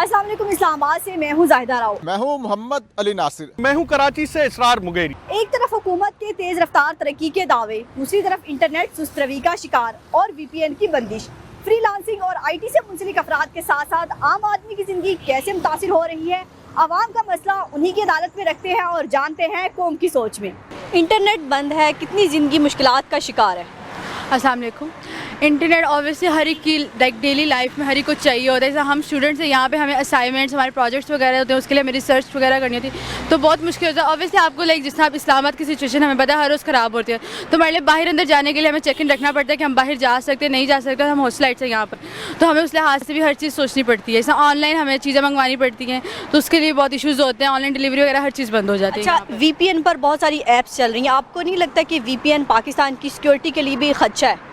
अस्सलाम वालेकुम। इस्लामाबाद से मैं हूँ जाहिदा राव। मैं हूँ मोहम्मद अली नासिर। मैं हूँ कराची से इसरार मुगेरी। एक तरफ हुकूमत के तेज रफ्तार तरक्की के दावे, दूसरी तरफ इंटरनेट सुस्त रवी का शिकार और VPN की बंदिश। फ्रीलांसिंग और IT से मुंसलिक अफराद के साथ साथ आम आदमी की जिंदगी कैसे मुतासिर हो रही है, आवाम का मसला उन्हीं की अदालत में रखते हैं और जानते हैं कौम की सोच में। इंटरनेट बंद है, कितनी जिंदगी मुश्किलात का शिकार है। अस्सलाम वालेकुम। इंटरनेट ऑब्वियसली हर एक की लाइक डेली लाइफ में हर एक को चाहिए होता है। जैसे हम स्टूडेंट्स हैं, यहाँ पे हमें असाइनमेंट्स, हमारे प्रोजेक्ट्स वगैरह होते हैं, उसके लिए हमें रिसर्च वगैरह करनी होती है, तो बहुत मुश्किल होता है। ऑब्वियसली आपको लाइक जिस तरह आप इस्लामाबाद की सिचुएशन हमें पता है हर रोज़ ख़राब होती है, तो हमारे लिए बाहर अंदर जाने के लिए हमें चेक इन रखना पड़ता है कि हम बाहर जा सकते हैं नहीं जा सकते। हम हॉस्टलाइट्स हैं यहाँ पर, तो हमें उस लिहाज से भी हर चीज़ सोचनी पड़ती है। जैसे ऑनलाइन हमें चीज़ें मंगवानी पड़ती हैं, तो उसके लिए बहुत इशूज़ होते हैं। ऑनलाइन डिलीवरी वगैरह हर चीज़ बंद हो जाती है। अच्छा, VPN पर बहुत सारी ऐप्स चल रही हैं, आपको नहीं लगता कि VPN पाकिस्तान की सिक्योरिटी के लिए भी खदशा है?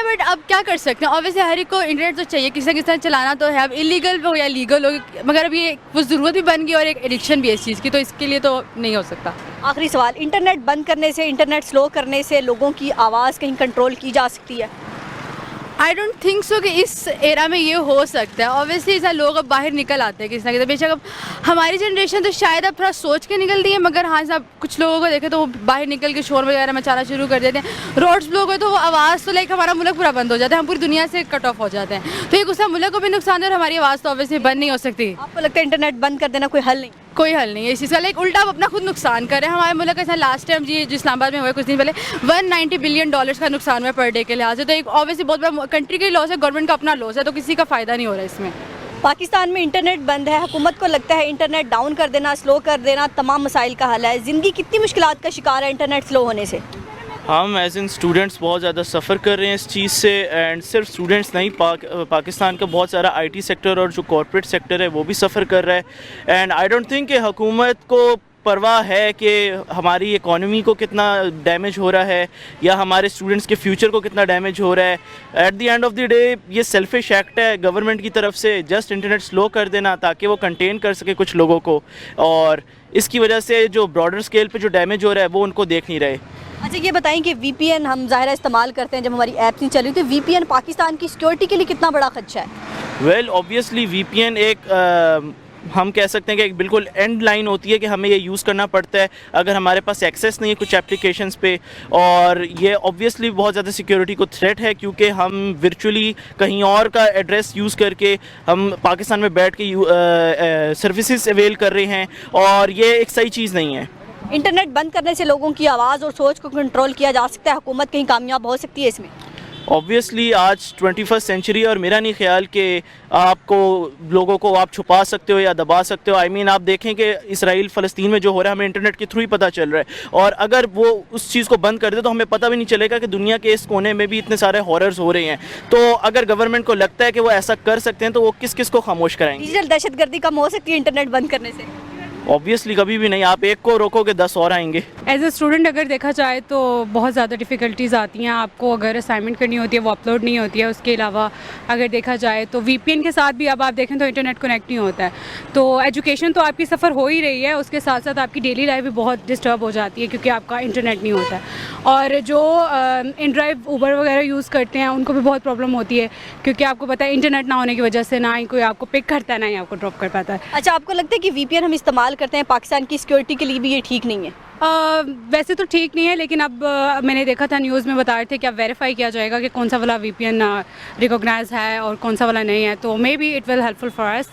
बट अब क्या कर सकते हैं, ऑब्वियसली हर एक को इंटरनेट तो चाहिए, किसी न किसी तरह चलाना तो है। अब इलीगल हो या लीगल हो, मगर अब ये वो ज़रूरत भी बन गई और एक एडिक्शन भी है इस चीज़ की, तो इसके लिए तो नहीं हो सकता। आखिरी सवाल, इंटरनेट बंद करने से, इंटरनेट स्लो करने से लोगों की आवाज़ कहीं कंट्रोल की जा सकती है? आई डोंट थिंक सो कि इस एरा में ये हो सकता है। ऑब्वियसली ऐसा लोग अब बाहर निकल आते हैं किसी ना किसी। बेशक अब हमारी जनरेशन तो शायद अब थोड़ा सोच के निकलती है, मगर हाँ साहब कुछ लोगों को देखे तो वो बाहर निकल के शोर वगैरह मचाना शुरू कर देते हैं। रोड्स ब्लॉक हो तो वो आवाज़ तो लाइक हमारा मुल्क पूरा बंद हो जाता है, हम पूरी दुनिया से कट ऑफ हो जाते हैं, तो ये गुस्सा मुल्क को भी नुकसान है और हमारी आवाज़ तो ऑब्वियसली बंद नहीं हो सकती। आपको लगता है इंटरनेट बंद कर देना कोई हल नहीं? कोई हल नहीं है इस चीज़ का, लाइक उल्टा आप अपना खुद नुकसान कर रहे हैं। हमारे मुल्क का लास्ट टाइम जी जो इस्लामाबाद में हुआ कुछ दिन पहले $190 बिलियन का नुकसान हुआ पर डे के लिहाज से, तो एक ऑब्वियसली बहुत बड़ा कंट्री का लॉस है, गवर्नमेंट का अपना लॉस है, तो किसी का फ़ायदा नहीं हो रहा है इसमें। पाकिस्तान में इंटरनेट बंद है, हुकूमत को लगता है इंटरनेट डाउन कर देना, स्लो कर देना तमाम मसाइल का हल है। ज़िंदगी कितनी मुश्किलात का शिकार है इंटरनेट स्लो होने से? हम एज इन स्टूडेंट्स बहुत ज़्यादा सफ़र कर रहे हैं इस चीज़ से। एंड सिर्फ स्टूडेंट्स नहीं, पाकिस्तान का बहुत सारा IT सेक्टर और जो कॉर्पोरेट सेक्टर है वो भी सफ़र कर रहा है। एंड आई डोंट थिंक कि हुकूमत को परवाह है कि हमारी इकॉनमी को कितना डैमेज हो रहा है या हमारे स्टूडेंट्स के फ्यूचर को कितना डैमेज हो रहा है। At the end of the day ये सेल्फिश एक्ट है गवर्नमेंट की तरफ से, जस्ट इंटरनेट स्लो कर देना ताकि वो कंटेन कर सके कुछ लोगों को, और इसकी वजह से जो ब्रॉडर स्केल पे जो डैमेज हो रहा है वो उनको देख नहीं रहे। अच्छा, ये बताएं कि VPN हम ज़ाहिर इस्तेमाल करते हैं जब हमारी ऐप नहीं चल रही, तो VPN पाकिस्तान की सिक्योरिटी के लिए कितना बड़ा खदशा है? वेल ऑब्वियसली VPN एक हम कह सकते हैं कि एक बिल्कुल एंड लाइन होती है कि हमें ये यूज़ करना पड़ता है अगर हमारे पास एक्सेस नहीं है कुछ एप्लीकेशंस पे, और ये ऑब्वियसली बहुत ज़्यादा सिक्योरिटी को थ्रेट है क्योंकि हम वर्चुअली कहीं और का एड्रेस यूज़ करके हम पाकिस्तान में बैठ के सर्विसेज अवेल कर रहे हैं, और ये एक सही चीज़ नहीं है। इंटरनेट बंद करने से लोगों की आवाज़ और सोच को कंट्रोल किया जा सकता है, हुकूमत कहीं कामयाब हो सकती है इसमें? ऑब्वियसली आज 21st सेंचुरी, और मेरा नहीं ख्याल कि आपको लोगों को आप छुपा सकते हो या दबा सकते हो। आई मीन आप देखें कि इसराइल फ़लस्तीन में जो हो रहा है हमें इंटरनेट के थ्रू ही पता चल रहा है, और अगर वो उस चीज़ को बंद कर दे तो हमें पता भी नहीं चलेगा कि दुनिया के इस कोने में भी इतने सारे हॉरर्स हो रहे हैं। तो अगर गवर्नमेंट को लगता है कि वो ऐसा कर सकते हैं तो वो किस किस को खामोश कराएंगे? डिजिटल दहशतगर्दी कम हो सकती है इंटरनेट बंद करने से? ऑब्वियसली कभी भी नहीं। आप एक को रोकोगे 10 और आएंगे। एज ए स्टूडेंट अगर देखा जाए तो बहुत ज़्यादा डिफ़िकल्टीज़ आती हैं आपको, अगर असाइनमेंट करनी होती है वो अपलोड नहीं होती है। उसके अलावा अगर देखा जाए तो VPN के साथ भी अब आप देखें तो इंटरनेट कनेक्ट नहीं होता है, तो एजुकेशन तो आपकी सफ़र हो ही रही है, उसके साथ साथ आपकी डेली लाइफ भी बहुत डिस्टर्ब हो जाती है क्योंकि आपका इंटरनेट नहीं होता है। और जो इन ड्राइव ऊबर वगैरह यूज़ करते हैं उनको भी बहुत प्रॉब्लम होती है क्योंकि आपको पता है इंटरनेट ना होने की वजह से ना ही कोई आपको पिक करता है ना ही आपको ड्रॉप कर पाता है। अच्छा, आपको लगता है कि VPN हम इस्तेमाल करते हैं पाकिस्तान की सिक्योरिटी के लिए भी ये ठीक नहीं है? वैसे तो ठीक नहीं है, लेकिन अब मैंने देखा था न्यूज़ में बता रहे थे कि अब वेरीफाई किया जाएगा कि कौन सा वाला VPN रिकॉग्नाइज है और कौन सा वाला नहीं है, तो may be it will helpful for us.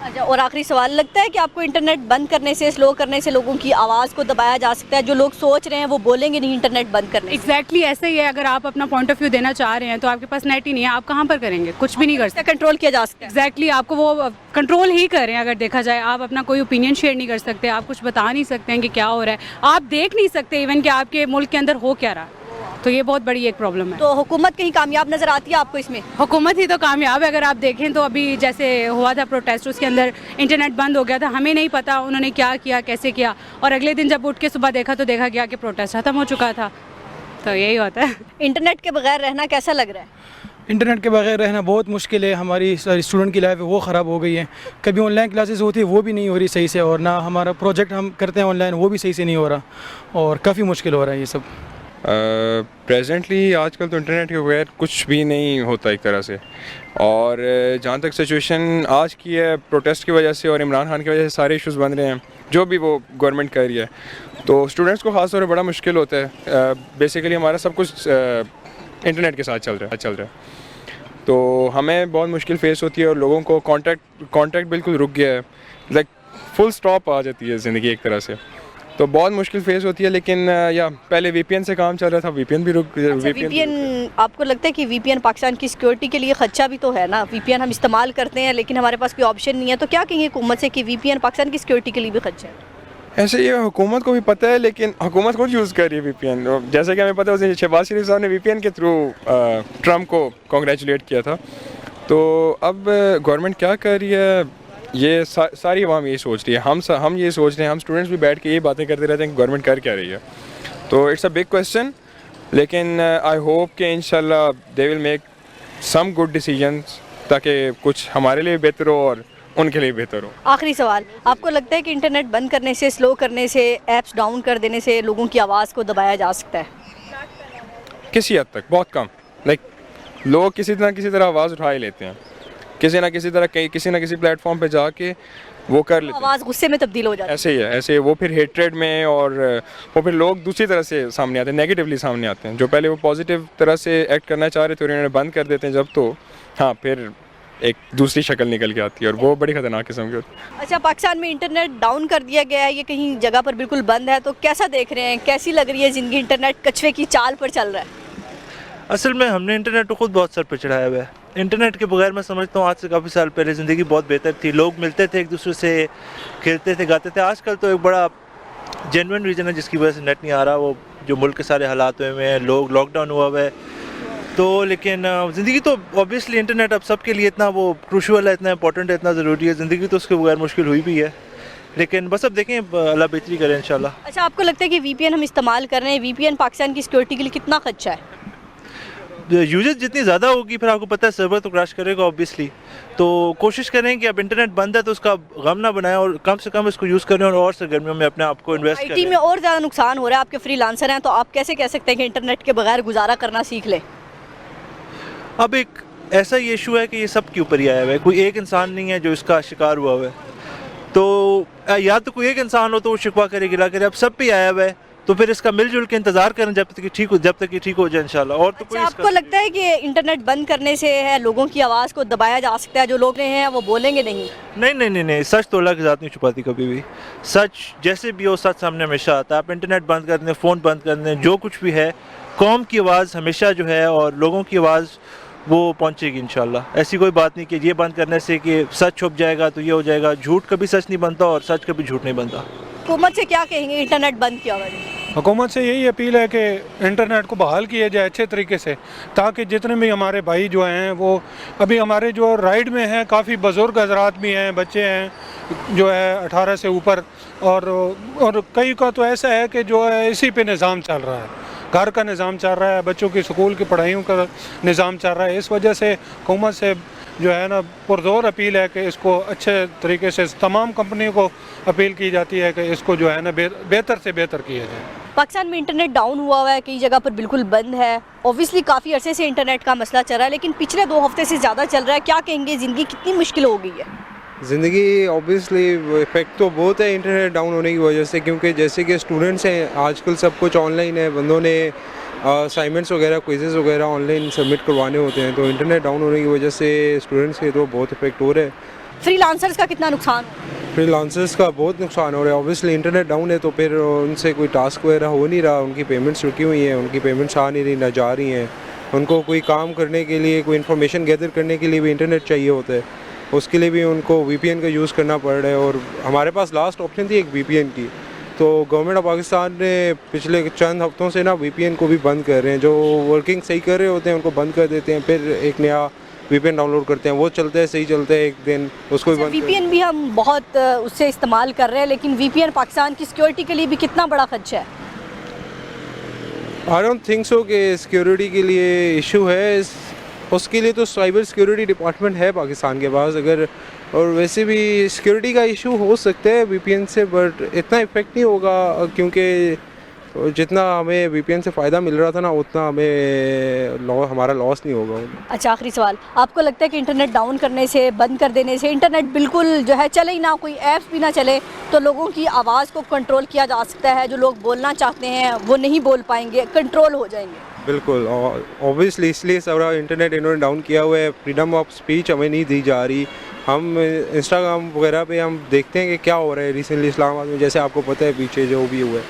अच्छा, और आखिरी सवाल, लगता है कि आपको इंटरनेट बंद करने से, स्लो करने से लोगों की आवाज़ को दबाया जा सकता है? जो लोग सोच रहे हैं वो बोलेंगे नहीं इंटरनेट बंद करने से। एग्जैक्टली ऐसा ही है, अगर आप अपना पॉइंट ऑफ व्यू देना चाह रहे हैं तो आपके पास नेट ही नहीं है, आप कहाँ पर करेंगे? कुछ भी नहीं कर सकते। कंट्रोल किया जा सकता है? एग्जैक्टली आपको वो कंट्रोल ही कर रहे हैं। अगर देखा जाए आप अपना कोई ओपिनियन शेयर नहीं कर सकते, आप कुछ बता नहीं सकते हैं कि क्या हो रहा है, आप देख नहीं सकते इवन कि आपके मुल्क के अंदर हो क्या रहा है, तो ये बहुत बड़ी एक प्रॉब्लम है। तो हुकूमत कहीं कामयाब नज़र आती है आपको इसमें? हुकूमत ही तो कामयाब है। अगर आप देखें तो अभी जैसे हुआ था प्रोटेस्ट, उसके अंदर इंटरनेट बंद हो गया था, हमें नहीं पता उन्होंने क्या किया कैसे किया, और अगले दिन जब उठ के सुबह देखा तो देखा गया कि प्रोटेस्ट ख़त्म हो चुका था। तो यही होता है। इंटरनेट के बगैर रहना कैसा लग रहा है? इंटरनेट के बगैर रहना बहुत मुश्किल है। हमारी स्टूडेंट की लाइफ है वो ख़राब हो गई है। कभी ऑनलाइन क्लासेस होती है वो भी नहीं हो रही सही से, और ना हमारा प्रोजेक्ट हम करते हैं ऑनलाइन वो भी सही से नहीं हो रहा, और काफ़ी मुश्किल हो रहा है ये सब। प्रेजेंटली आजकल तो इंटरनेट के बगैर कुछ भी नहीं होता एक तरह से। और जहाँ तक सिचुएशन आज की है प्रोटेस्ट की वजह से और इमरान खान की वजह से सारे इश्यूज़ बन रहे हैं जो भी वो गवर्नमेंट कर रही है, तो स्टूडेंट्स को ख़ास तौर पर बड़ा मुश्किल होता है। बेसिकली हमारा सब कुछ इंटरनेट के साथ चल रहा है, तो हमें बहुत मुश्किल फेस होती है और लोगों को कांटेक्ट बिल्कुल रुक गया है, लाइक फुल स्टॉप आ जाती है ज़िंदगी एक तरह से, तो बहुत मुश्किल फेस होती है। लेकिन या पहले वीपीएन से काम चल रहा था, वीपीएन भी रुक वीपीएन आपको लगता है कि वीपीएन पाकिस्तान की सिक्योरिटी के लिए खदशा भी तो है ना? वीपीएन हम इस्तेमाल करते हैं लेकिन हमारे पास कोई ऑप्शन नहीं है, तो क्या कहेंगे हुकूमत से कि वीपीएन पाकिस्तान की सिक्योरिटी के लिए भी खदशा है? ऐसे ये हुकूमत को भी पता है, लेकिन हुकूमत खुद यूज़ कर रही है वीपीएन। जैसे कि हमें पता है शहबाज शरीफ साहब ने वीपीएन के थ्रू ट्रम्प को कॉन्ग्रेचुलेट किया था, तो अब गवर्नमेंट क्या कर रही है ये सारी अवाम ये सोच रही है, हम ये सोच रहे हैं, हम स्टूडेंट्स भी बैठ के ये बातें करते रहते हैं कि गवर्नमेंट कर क्या रही है। तो इट्स अ बिग क्वेश्चन, लेकिन आई होप कि इंशाल्लाह they will make some good decisions ताकि कुछ हमारे लिए बेहतर हो और उनके लिए बेहतर हो। आखिरी सवाल, आपको लगता है कि इंटरनेट बंद करने से, स्लो करने से, ऐप्स डाउन कर देने से लोगों की आवाज़ को दबाया जा सकता है? किसी हद तक, बहुत कम। लाइक लोग किसी तरह आवाज़ उठा ही लेते हैं, किसी ना किसी प्लेटफॉर्म पे जाके वो कर लेते हैं, आवाज़ गुस्से में तब्दील हो जाती है। ऐसे ही वो फिर हेट्रेड में, और वो फिर लोग दूसरी तरह से सामने आते हैं, नेगेटिवली सामने आते हैं। जो पहले वो पॉजिटिव तरह से एक्ट करना चाह रहे थे और इन्होंने बंद कर देते हैं जब, तो हाँ फिर एक दूसरी शक्ल निकल के आती है और वो बड़ी ख़तरनाक किस्म की होती है। अच्छा, पाकिस्तान में इंटरनेट डाउन कर दिया गया है, ये कहीं जगह पर बिल्कुल बंद है, तो कैसा देख रहे हैं, कैसी लग रही है ज़िंदगी? इंटरनेट कछुए की चाल पर चल रहा है। असल में हमने इंटरनेट को खुद बहुत सर पर चढ़ाया हुआ है। इंटरनेट के बगैर मैं समझता हूँ आज से काफ़ी साल पहले ज़िंदगी बहुत बेहतर थी, लोग मिलते थे, एक दूसरे से खेलते थे, गाते थे। आजकल तो एक बड़ा जेन्युइन रीज़न है जिसकी वजह से नेट नहीं आ रहा, वो जो मुल्क के सारे हालात हुए हैं, लोग लॉकडाउन हुआ हुआ है, तो लेकिन ज़िंदगी तो ऑब्वियसली इंटरनेट अब सबके लिए इतना वो क्रूशियल है, इतना इंपॉर्टेंट है, इतना ज़रूरी है, ज़िंदगी तो उसके बगैर मुश्किल हुई भी है, लेकिन बस अब देखें अल्लाह बेहतरी करे इंशाल्लाह। अच्छा, आपको लगता है कि वीपीएन हम इस्तेमाल कर रहे हैं, वीपीएन पाकिस्तान की सिक्योरिटी के लिए कितना खदशा है? यूजेज जितनी ज़्यादा होगी फिर आपको पता है सर्वर तो क्रैश करेगा ऑब्वियसली, तो कोशिश करें कि अब इंटरनेट बंद है तो उसका गम ना बनाएं और कम से कम इसको यूज़ करें और सरगर्मियों में अपने आप को इन्वेस्ट करें। आईटी में और ज़्यादा नुकसान हो रहा है, आपके फ्रीलांसर हैं, तो आप कैसे कह सकते हैं कि इंटरनेट के बगैर गुजारा करना सीख लें? अब एक ऐसा ये इशू है कि ये सब के ऊपर ही आया हुआ है, कोई एक इंसान नहीं है जो इसका शिकार हुआ हुआ है, तो या तो कोई एक इंसान हो तो वो शिकवा करे, गिला करे, अब सब पे आया हुआ है, तो फिर इसका मिलजुल के इंतजार करें जब तक ये ठीक हो जाए इंशाल्लाह। और तो कोई आपको लगता है कि इंटरनेट बंद करने से है लोगों की आवाज़ को दबाया जा सकता है, जो लोग हैं वो बोलेंगे नहीं? नहीं, सच तो अल्लाह की ज़ात नहीं छुपाती कभी भी, सच जैसे भी हो सच सामने हमेशा आता है। आप इंटरनेट बंद कर दें, फ़ोन बंद कर दें, जो कुछ भी है, कौम की आवाज़ हमेशा जो है और लोगों की आवाज़ वो पहुंचेगी इंशाल्लाह। ऐसी कोई बात नहीं कि ये बंद करने से कि सच छुप जाएगा तो ये हो जाएगा, झूठ कभी सच नहीं बनता और सच कभी झूठ नहीं बनता। हुकूमत से क्या कहेंगे इंटरनेट बंद किया हुआ है? हुकूमत से यही अपील है कि इंटरनेट को बहाल किया जाए अच्छे तरीके से, ताकि जितने भी हमारे भाई जो हैं वो अभी हमारे जो राइड में हैं, काफ़ी बुज़ुर्ग हज़रात भी हैं, बच्चे हैं जो है 18 से ऊपर, और कई का तो ऐसा है कि जो है इसी पे निज़ाम चल रहा है, घर का निज़ाम चल रहा है, बच्चों की स्कूल की पढ़ाइयों का निज़ाम चल रहा है। इस वजह से हुकूमत से जो है ना पुरजोर अपील है कि इसको अच्छे तरीके से तमाम कंपनियों को अपील की जाती है कि इसको जो है ना बेहतर से बेहतर किया जाए। पाकिस्तान में इंटरनेट डाउन हुआ है, कई जगह पर बिल्कुल बंद है, ऑब्वियसली काफ़ी अरसे से इंटरनेट का मसला चल रहा है, लेकिन पिछले 2 हफ्ते से ज़्यादा चल रहा है। क्या कहेंगे, ज़िंदगी कितनी मुश्किल हो गई है? ज़िंदगी ऑब्वियसली इफ़ेक्ट तो बहुत है इंटरनेट डाउन होने की वजह से, क्योंकि जैसे कि स्टूडेंट्स हैं आजकल सब कुछ ऑनलाइन है, बंदों ने असाइनमेंट्स वगैरह क्विज़ेस वगैरह ऑनलाइन सबमिट करवाने होते हैं, तो इंटरनेट डाउन होने की वजह से स्टूडेंट्स के तो बहुत इफेक्ट हो रहा है। फ्रीलांसर्स का कितना नुकसान? फ्रीलांसर्स का बहुत नुकसान हो रहा है। ऑब्वियसली इंटरनेट डाउन है तो फिर उनसे कोई टास्क वगैरह हो नहीं रहा, उनकी पेमेंट्स रुकी हुई हैं, उनकी पेमेंट्स आ नहीं रही, ना जा रही हैं। उनको कोई काम करने के लिए, कोई इन्फॉर्मेशन गैदर करने के लिए भी इंटरनेट चाहिए होता है, उसके लिए भी उनको VPN का यूज़ करना पड़ रहा है। और हमारे पास लास्ट ऑप्शन थी एक VPN की, तो गवर्नमेंट ऑफ पाकिस्तान ने पिछले चंद हफ्तों से ना VPN को भी बंद कर रहे हैं। जो वर्किंग सही कर रहे होते हैं उनको बंद कर देते हैं, फिर एक नया VPN डाउनलोड करते हैं, वो चलता है, सही चलता है, एक दिन उसको भी बंद। VPN भी हम बहुत उससे इस्तेमाल कर रहे हैं, लेकिन VPN पाकिस्तान की सिक्योरिटी के लिए भी कितना बड़ा खदशा है? आई डोंट थिंक सो कि सिक्योरिटी के लिए इशू है, उसके लिए तो साइबर सिक्योरिटी डिपार्टमेंट है पाकिस्तान के पास। अगर और वैसे भी सिक्योरिटी का इशू हो सकता है VPN से, बट इतना इफेक्ट नहीं होगा क्योंकि जितना हमें वीपीएन से फ़ायदा मिल रहा था ना उतना हमें हमारा लॉस नहीं होगा। अच्छा, आखिरी सवाल, आपको लगता है कि इंटरनेट डाउन करने से, बंद कर देने से, इंटरनेट बिल्कुल जो है चले ही ना, कोई ऐप्स भी ना चले, तो लोगों की आवाज़ को कंट्रोल किया जा सकता है? जो लोग बोलना चाहते हैं वो नहीं बोल पाएंगे, कंट्रोल हो जाएंगे? बिल्कुल, ऑब्वियसली इसलिए सारा इंटरनेट इन्होंने डाउन किया हुआ है। फ्रीडम ऑफ स्पीच हमें नहीं दी जा रही। हम इंस्टाग्राम वगैरह पे हम देखते हैं कि क्या हो रहा है रिसेंटली इस्लामाबाद में, जैसे आपको पता है पीछे जो भी हुआ है,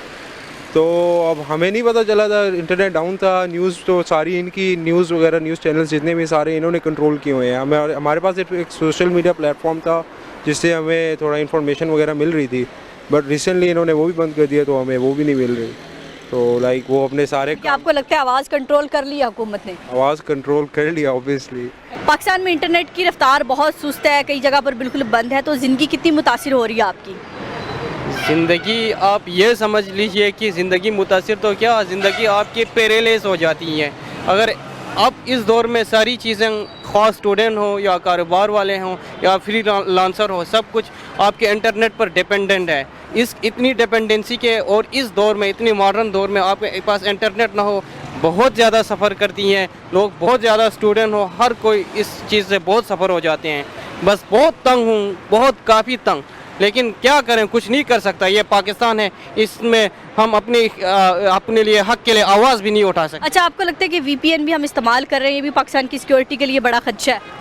तो अब हमें नहीं पता चला था, इंटरनेट डाउन था। न्यूज़ तो सारी इनकी न्यूज़ वगैरह, न्यूज़ चैनल्स जितने भी सारे इन्होंने कंट्रोल किए हुए हैं। हमारे पास एक सोशल मीडिया प्लेटफॉर्म था जिससे हमें थोड़ा इन्फॉर्मेशन वगैरह मिल रही थी, बट रिसेंटली इन्होंने वो भी बंद कर दिया, तो हमें वो भी नहीं मिल रही। तो लाइक वो अपने सारे क्या आपको लगता है आवाज़ कंट्रोल कर ली हुकूमत ने? आवाज़ कंट्रोल कर लिया ऑब्वियसली। पाकिस्तान में इंटरनेट की रफ्तार बहुत सुस्त है, कई जगह पर बिल्कुल बंद है, तो ज़िंदगी कितनी मुतासिर हो रही है आपकी? ज़िंदगी आप ये समझ लीजिए कि ज़िंदगी मुतासिर तो क्या, ज़िंदगी आपकी पेरेलेस हो जाती है। अगर अब इस दौर में सारी चीज़ें, ख़ास स्टूडेंट हो या कारोबार वाले हों या फ्री लांसर हो, सब कुछ आपके इंटरनेट पर डिपेंडेंट है। इस इतनी डिपेंडेंसी के और इस दौर में, इतनी मॉडर्न दौर में आपके पास इंटरनेट ना हो, बहुत ज़्यादा सफ़र करती हैं लोग, बहुत ज़्यादा स्टूडेंट हो, हर कोई इस चीज़ से बहुत सफ़र हो जाते हैं। बस बहुत तंग हूँ, बहुत काफ़ी तंग, लेकिन क्या करें, कुछ नहीं कर सकता। ये पाकिस्तान है, इसमें हम अपने लिए, हक के लिए आवाज़ भी नहीं उठा सकते। अच्छा, आपको लगता है कि वीपीएन भी हम इस्तेमाल कर रहे हैं, ये भी पाकिस्तान की सिक्योरिटी के लिए बड़ा खदशा है?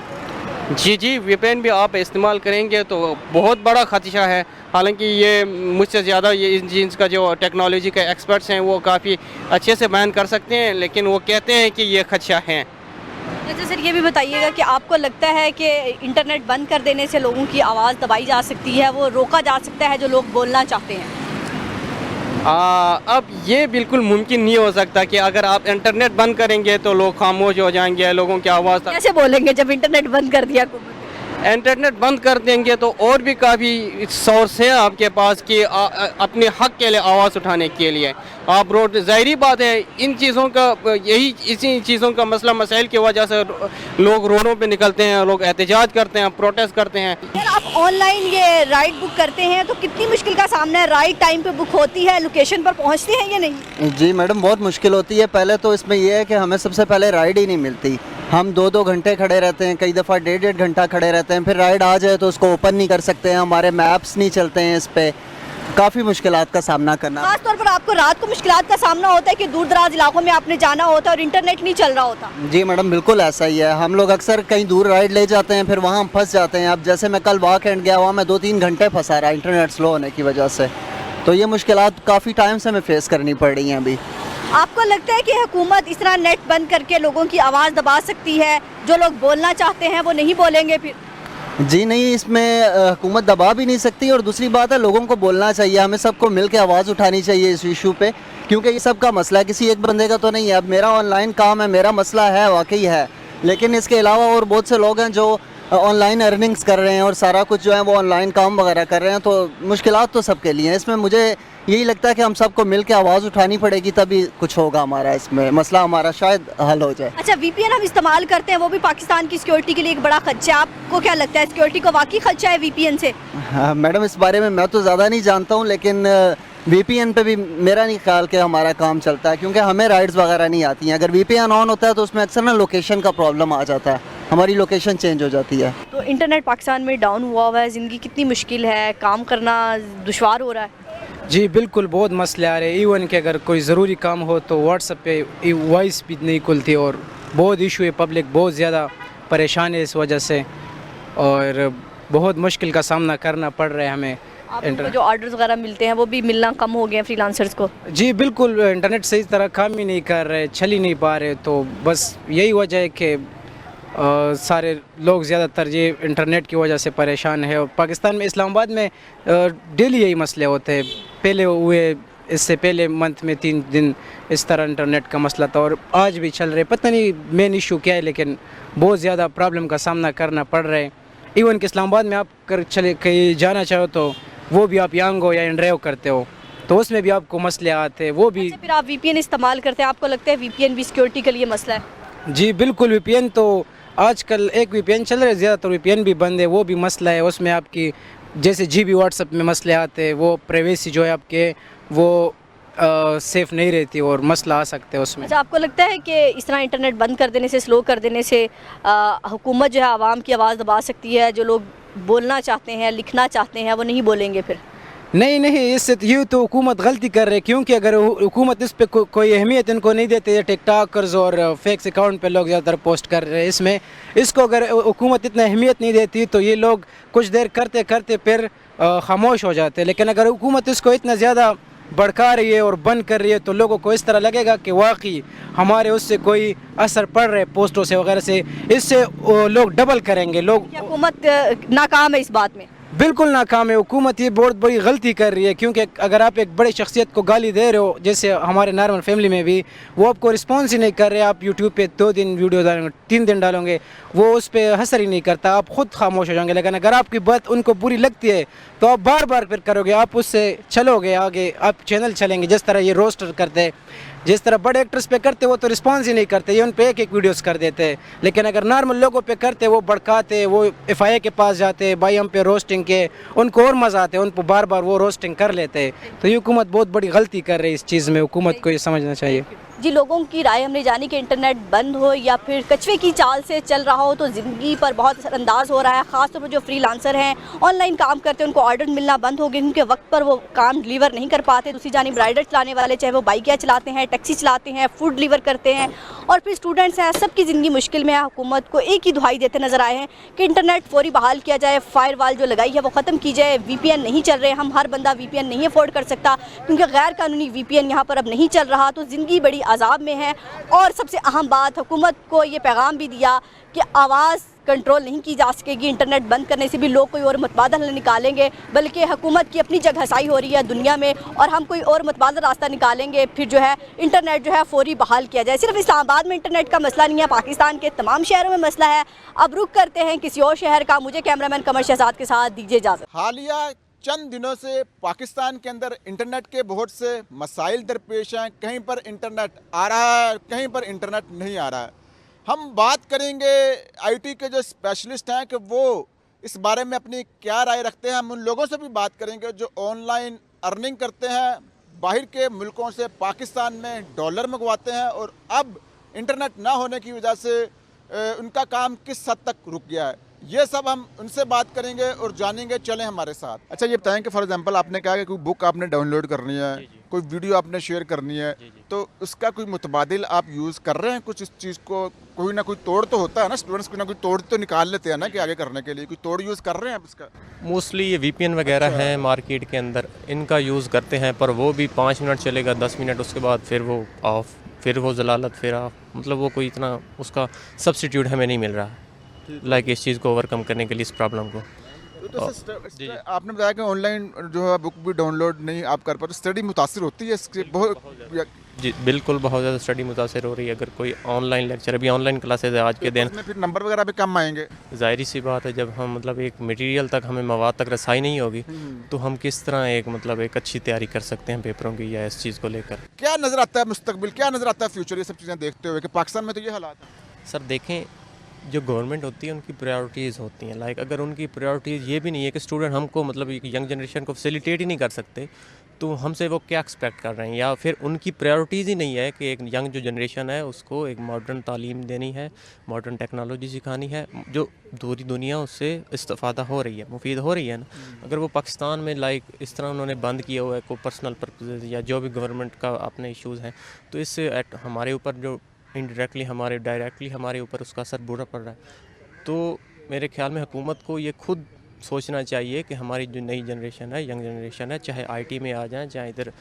जी, वीपीएन भी आप इस्तेमाल करेंगे तो बहुत बड़ा खदशा है। हालांकि ये मुझसे ज़्यादा ये इन चीज़ का जो टेक्नोलॉजी के एक्सपर्ट्स हैं वो काफ़ी अच्छे से बयान कर सकते हैं, लेकिन वो कहते हैं कि ये खदशा है। अच्छा सर, ये भी बताइएगा कि आपको लगता है कि इंटरनेट बंद कर देने से लोगों की आवाज़ दबाई जा सकती है, वो रोका जा सकता है जो लोग बोलना चाहते हैं? अब ये बिल्कुल मुमकिन नहीं हो सकता कि अगर आप इंटरनेट बंद करेंगे तो लोग खामोश हो जाएंगे, लोगों की आवाज़ कैसे बोलेंगे जब इंटरनेट बंद कर दिया? इंटरनेट बंद कर देंगे तो और भी काफ़ी सोर्स हैं आपके पास कि अपने हक के लिए आवाज़ उठाने के लिए आप रोड, ज़ाहिरी बात है इन चीज़ों का, इसी चीज़ों का मसला मसाइल की वजह से लोग रोडों पे निकलते हैं, लोग एहतजाज करते हैं, प्रोटेस्ट करते हैं। आप ऑनलाइन ये राइड बुक करते हैं तो कितनी मुश्किल का सामना है? राइड टाइम पे बुक होती है, लोकेशन पर पहुंचती है या नहीं? जी मैडम, बहुत मुश्किल होती है। पहले तो इसमें यह है कि हमें सबसे पहले राइड ही नहीं मिलती। हम 2-2 घंटे खड़े रहते हैं, कई दफ़ा 1.5 घंटा खड़े रहते हैं, फिर राइड आ जाए तो उसको ओपन नहीं कर सकते हैं, हमारे मैप्स नहीं चलते हैं, इस पर काफ़ी मुश्किलात का सामना करना। खास तौर पर आपको रात को मुश्किलात का सामना होता है कि दूर दराज इलाकों में आपने जाना होता है और इंटरनेट नहीं चल रहा होता? जी मैडम, बिल्कुल ऐसा ही है। हम लोग अक्सर कहीं दूर राइड ले जाते हैं, फिर वहाँ हम फंस जाते हैं। अब जैसे मैं कल वाक एंड गया, वहाँ मैं 2-3 घंटे फंसा रहा इंटरनेट स्लो होने की वजह से। तो ये मुश्किलात काफ़ी टाइम से हमें फेस करनी पड़ रही हैं अभी। आपको लगता है कि हुकूमत इस तरह नेट बंद करके लोगों की आवाज़ दबा सकती है? जो लोग बोलना चाहते हैं वो नहीं बोलेंगे फिर? जी नहीं, इसमें हुकूमत दबा भी नहीं सकती, और दूसरी बात है लोगों को बोलना चाहिए, हमें सबको मिल के आवाज़ उठानी चाहिए इस इशू पे, क्योंकि ये सबका मसला है, किसी एक बंदे का तो नहीं है। अब मेरा ऑनलाइन काम है, मेरा मसला है, वाकई है, लेकिन इसके अलावा और बहुत से लोग हैं जो ऑनलाइन अर्निंग्स कर रहे हैं और सारा कुछ जो है वो ऑनलाइन काम वगैरह कर रहे हैं, तो मुश्किलात तो सबके लिए हैं। इसमें मुझे यही लगता है कि हम सबको मिल के आवाज़ उठानी पड़ेगी, तभी कुछ होगा हमारा, इसमें मसला हमारा शायद हल हो जाए। अच्छा, वीपीएन हम इस्तेमाल करते हैं, वो भी पाकिस्तान की सिक्योरिटी के लिए एक बड़ा खदशा है। आपको क्या लगता है, सिक्योरिटी को वाकई खदशा है वीपीएन से? हाँ मैडम, इस बारे में मैं तो ज़्यादा नहीं जानता हूँ, लेकिन वीपीएन पे भी मेरा नहीं ख्याल कि हमारा काम चलता है, क्योंकि हमें राइड्स वगैरह नहीं आती हैं। अगर वीपीएन ऑन होता है तो उसमें अक्सर ना लोकेशन का प्रॉब्लम आ जाता है, हमारी लोकेशन चेंज हो जाती है। तो इंटरनेट पाकिस्तान में डाउन हुआ है, ज़िंदगी कितनी मुश्किल है, काम करना दुश्वार हो रहा है? जी बिल्कुल, बहुत मसले आ रहे हैं। इवन कि अगर कोई ज़रूरी काम हो तो व्हाट्सएप पे वॉइस भी नहीं खुलती, और बहुत इशू है, पब्लिक बहुत ज़्यादा परेशान है इस वजह से, और बहुत मुश्किल का सामना करना पड़ रहा है हमें। आपको जो ऑर्डर्स वगैरह मिलते हैं वो भी मिलना कम हो गए हैं फ्रीलांसर्स को? जी बिल्कुल, इंटरनेट सही तरह काम ही नहीं कर रहे, चल ही नहीं पा रहे, तो बस यही वजह है कि सारे लोग ज़्यादातर ये इंटरनेट की वजह से परेशान है। और पाकिस्तान में, इस्लामाबाद में डेली यही मसले होते हैं। पहले हुए, इससे पहले मंथ में 3 दिन इस तरह इंटरनेट का मसला था, और आज भी चल रहे। पता नहीं मेन इशू क्या है, लेकिन बहुत ज़्यादा प्रॉब्लम का सामना करना पड़ रहा है। इवन कि इस्लामाबाद में आप चले कहीं जाना चाहो तो वो भी आप यांगो या इंड्राइव करते हो, तो उसमें भी आपको मसले आते हैं, वो भी। अच्छा, फिर आप वीपीएन इस्तेमाल करते हैं, आपको लगता है वीपीएन भी सिक्योरिटी के लिए मसला है? जी बिल्कुल, वीपीएन तो आजकल एक वीपीएन चल रहा है, ज़्यादातर वीपीएन भी बंद है, वो भी मसला है। उसमें आपकी जैसे जीबी व्हाट्सएप में मसले आते हैं, वो प्राइवेसी जो है आपके वो सेफ़ नहीं रहती और मसला आ सकते हैं उसमें। अच्छा, आपको लगता है कि इस तरह इंटरनेट बंद कर देने से, स्लो कर देने से हुकूमत जो है आवाम की आवाज़ दबा सकती है? जो लोग बोलना चाहते हैं, लिखना चाहते हैं, वो नहीं बोलेंगे फिर? नहीं, इससे तो ये तो हुकूमत गलती कर रही है, क्योंकि अगर हुकूमत इस पे कोई अहमियत इनको नहीं देती है, टिकटॉकर्स और फेक्स अकाउंट पे लोग ज़्यादातर पोस्ट कर रहे हैं, इसको अगर हुकूमत इतना अहमियत नहीं देती तो ये लोग कुछ देर करते करते फिर खामोश हो जाते हैं। लेकिन अगर हुकूमत इसको इतना ज़्यादा भड़का रही है और बंद कर रही है तो लोगों को इस तरह लगेगा कि वाकई हमारे उससे कोई असर पड़ रहा है, पोस्टों से वगैरह से, इससे लोग डबल करेंगे। लोग हुकूमत नाकाम है इस बात में? बिल्कुल नाकाम है हुकूमत, ये बहुत बड़ी गलती कर रही है, क्योंकि अगर आप एक बड़ी शख्सियत को गाली दे रहे हो, जैसे हमारे नॉर्मल फैमिली में भी, वो आपको रिस्पॉन्स ही नहीं कर रहे। आप यूट्यूब पे 2 दिन वीडियो डालेंगे, 3 दिन डालोगे, वो उस पर असर ही नहीं करता, आप खुद खामोश हो जाएंगे। लेकिन अगर आपकी बात उनको बुरी लगती है तो आप बार बार फिर करोगे, आप उससे चलोगे आगे, आप चैनल चलेंगे। जिस तरह ये रोस्टर करते हैं, जिस तरह बड़े एक्टर्स पे करते वो तो रिस्पांस ही नहीं करते, ये उन पे एक वीडियोस कर देते हैं। लेकिन अगर नॉर्मल लोगों पे करते, वो भड़काते, वो FIA के पास जाते, भाई हम पे रोस्टिंग के, उनको और मज़ा आते, उन पर बार बार वो रोस्टिंग कर लेते हैं। तो ये हुकूमत बहुत बड़ी गलती कर रही है इस चीज़ में, हुकूमत को ये समझना चाहिए। जी, लोगों की राय हमने जानी कि इंटरनेट बंद हो या फिर कछुए की चाल से चल रहा हो तो ज़िंदगी पर बहुत असरअंदाज हो रहा है। ख़ासतौर पर जो फ्रीलांसर हैं, ऑनलाइन काम करते हैं, उनको ऑर्डर मिलना बंद हो गए, उनके वक्त पर वो काम डिलीवर नहीं कर पाते। दूसरी जानिब राइडर चलाने वाले, चाहे वो बाइकियाँ चलाते हैं, टैक्सी चलाते हैं, फूड डिलीवर करते हैं, और फिर स्टूडेंट्स हैं, सबकी ज़िंदगी मुश्किल में है। हुकूमत को एक ही दुहाई देते नज़र आए हैं कि इंटरनेट फौरी बहाल किया जाए, फायरवॉल जो लगाई है वो ख़त्म की जाए। VPN नहीं चल रहे, हम हर बंदा VPN नहीं अफोर्ड कर सकता, क्योंकि गैर कानूनी VPN यहाँ पर अब नहीं चल रहा, तो ज़िंदगी बड़ी अजाब में है। और सबसे अहम बात, हुकूमत को ये पैगाम भी दिया कि आवाज़ कंट्रोल नहीं की जा सकेगी, इंटरनेट बंद करने से भी लोग कोई और मुतबादल नहीं निकालेंगे, बल्कि हुकूमत की अपनी जगह हसाई हो रही है दुनिया में, और हम कोई और मुतबादल रास्ता निकालेंगे, फिर जो है इंटरनेट जो है फौरी बहाल किया जाए। सिर्फ इस्लामाबाद में इंटरनेट का मसला नहीं है, पाकिस्तान के तमाम शहरों में मसला है। अब रुख करते हैं किसी और शहर का। मुझे कैमरामैन कमर शहजाद के साथ दीजिए इजाज़त। हालिया चंद दिनों से पाकिस्तान के अंदर इंटरनेट के बहुत से मसाइल दरपेश हैं। कहीं पर इंटरनेट आ रहा है, कहीं पर इंटरनेट नहीं आ रहा है। हम बात करेंगे IT के जो स्पेशलिस्ट हैं कि वो इस बारे में अपनी क्या राय रखते हैं। हम उन लोगों से भी बात करेंगे जो ऑनलाइन अर्निंग करते हैं, बाहर के मुल्कों से पाकिस्तान में डॉलर मंगवाते हैं, और अब इंटरनेट ना होने की वजह से उनका काम किस हद तक रुक गया है। ये सब हम उनसे बात करेंगे और जानेंगे। चलें हमारे साथ। अच्छा, ये बताएं कि फॉर एग्जांपल आपने कहा कि कोई बुक आपने डाउनलोड करनी है, कोई वीडियो आपने शेयर करनी है, तो उसका कोई मुतबादिल आप यूज़ कर रहे हैं कुछ? इस चीज़ को कोई ना कोई तोड़ तो होता है ना, स्टूडेंट्स कोई ना कोई तोड़ तो निकाल लेते हैं ना कि आगे करने के लिए, कोई तोड़ यूज़ कर रहे हैं आप इसका? मोस्टली ये VPN वगैरह हैं मार्केट के अंदर, इनका यूज़ करते हैं, पर वो भी 5 मिनट चलेगा, 10 मिनट, उसके बाद फिर वो ऑफ, फिर वो जलालत, फिर ऑफ। मतलब वो कोई इतना उसका सब्स्टिट्यूट हमें नहीं मिल रहा लाइक इस चीज़ को ओवरकम करने के लिए, इस प्रॉब्लम को। आपने बताया कि ऑनलाइन जो है बुक भी डाउनलोड नहीं आप कर पाते, स्टडी मुतासिर होती है इससे बहुत? जी बिल्कुल, बहुत ज़्यादा स्टडी मुतासर हो रही है। अगर कोई ऑनलाइन लेक्चर, अभी ऑनलाइन क्लासेज है आज के दिन, फिर नंबर वगैरह भी कम आएंगे। जाहिर सी बात है, जब हम मतलब एक मटेरियल तक, हमें मवाद तक रसाई नहीं होगी तो हम किस तरह एक मतलब एक अच्छी तैयारी कर सकते हैं पेपरों की या इस चीज़ को लेकर। क्या नज़र आता है मुस्तकबिल, क्या नज़र आता है फ्यूचर, ये सब चीज़ें देखते हुए कि पाकिस्तान में तो ये हालात है? सर देखें, जो गवर्नमेंट होती है उनकी प्रायोरिटीज़ होती हैं। लाइक अगर उनकी प्रायोरिटीज़ ये भी नहीं है कि स्टूडेंट हमको मतलब यंग जनरेशन को फैसिलिटेट ही नहीं कर सकते, तो हमसे वो क्या एक्सपेक्ट कर रहे हैं? या फिर उनकी प्रायोरिटीज़ ही नहीं है कि एक यंग जो जनरेशन है उसको एक मॉडर्न तालीम देनी है, मॉडर्न टेक्नोलॉजी सिखानी है, जो पूरी दुनिया उससे इस्तेफ़ादा हो रही है, मुफीद हो रही है ना। अगर वो पाकिस्तान में लाइक इस तरह उन्होंने बंद किया हुआ है कोई पर्सनल पर्पज़ या जो भी गवर्नमेंट का अपने इशूज़ हैं, तो इससे हमारे ऊपर जो इनडायरेक्टली हमारे डायरेक्टली हमारे ऊपर उसका असर बुरा पड़ रहा है। तो मेरे ख्याल में हुकूमत को ये खुद सोचना चाहिए कि हमारी जो नई जनरेशन है, यंग जनरेशन है, चाहे IT में आ जाएं, चाहे इधर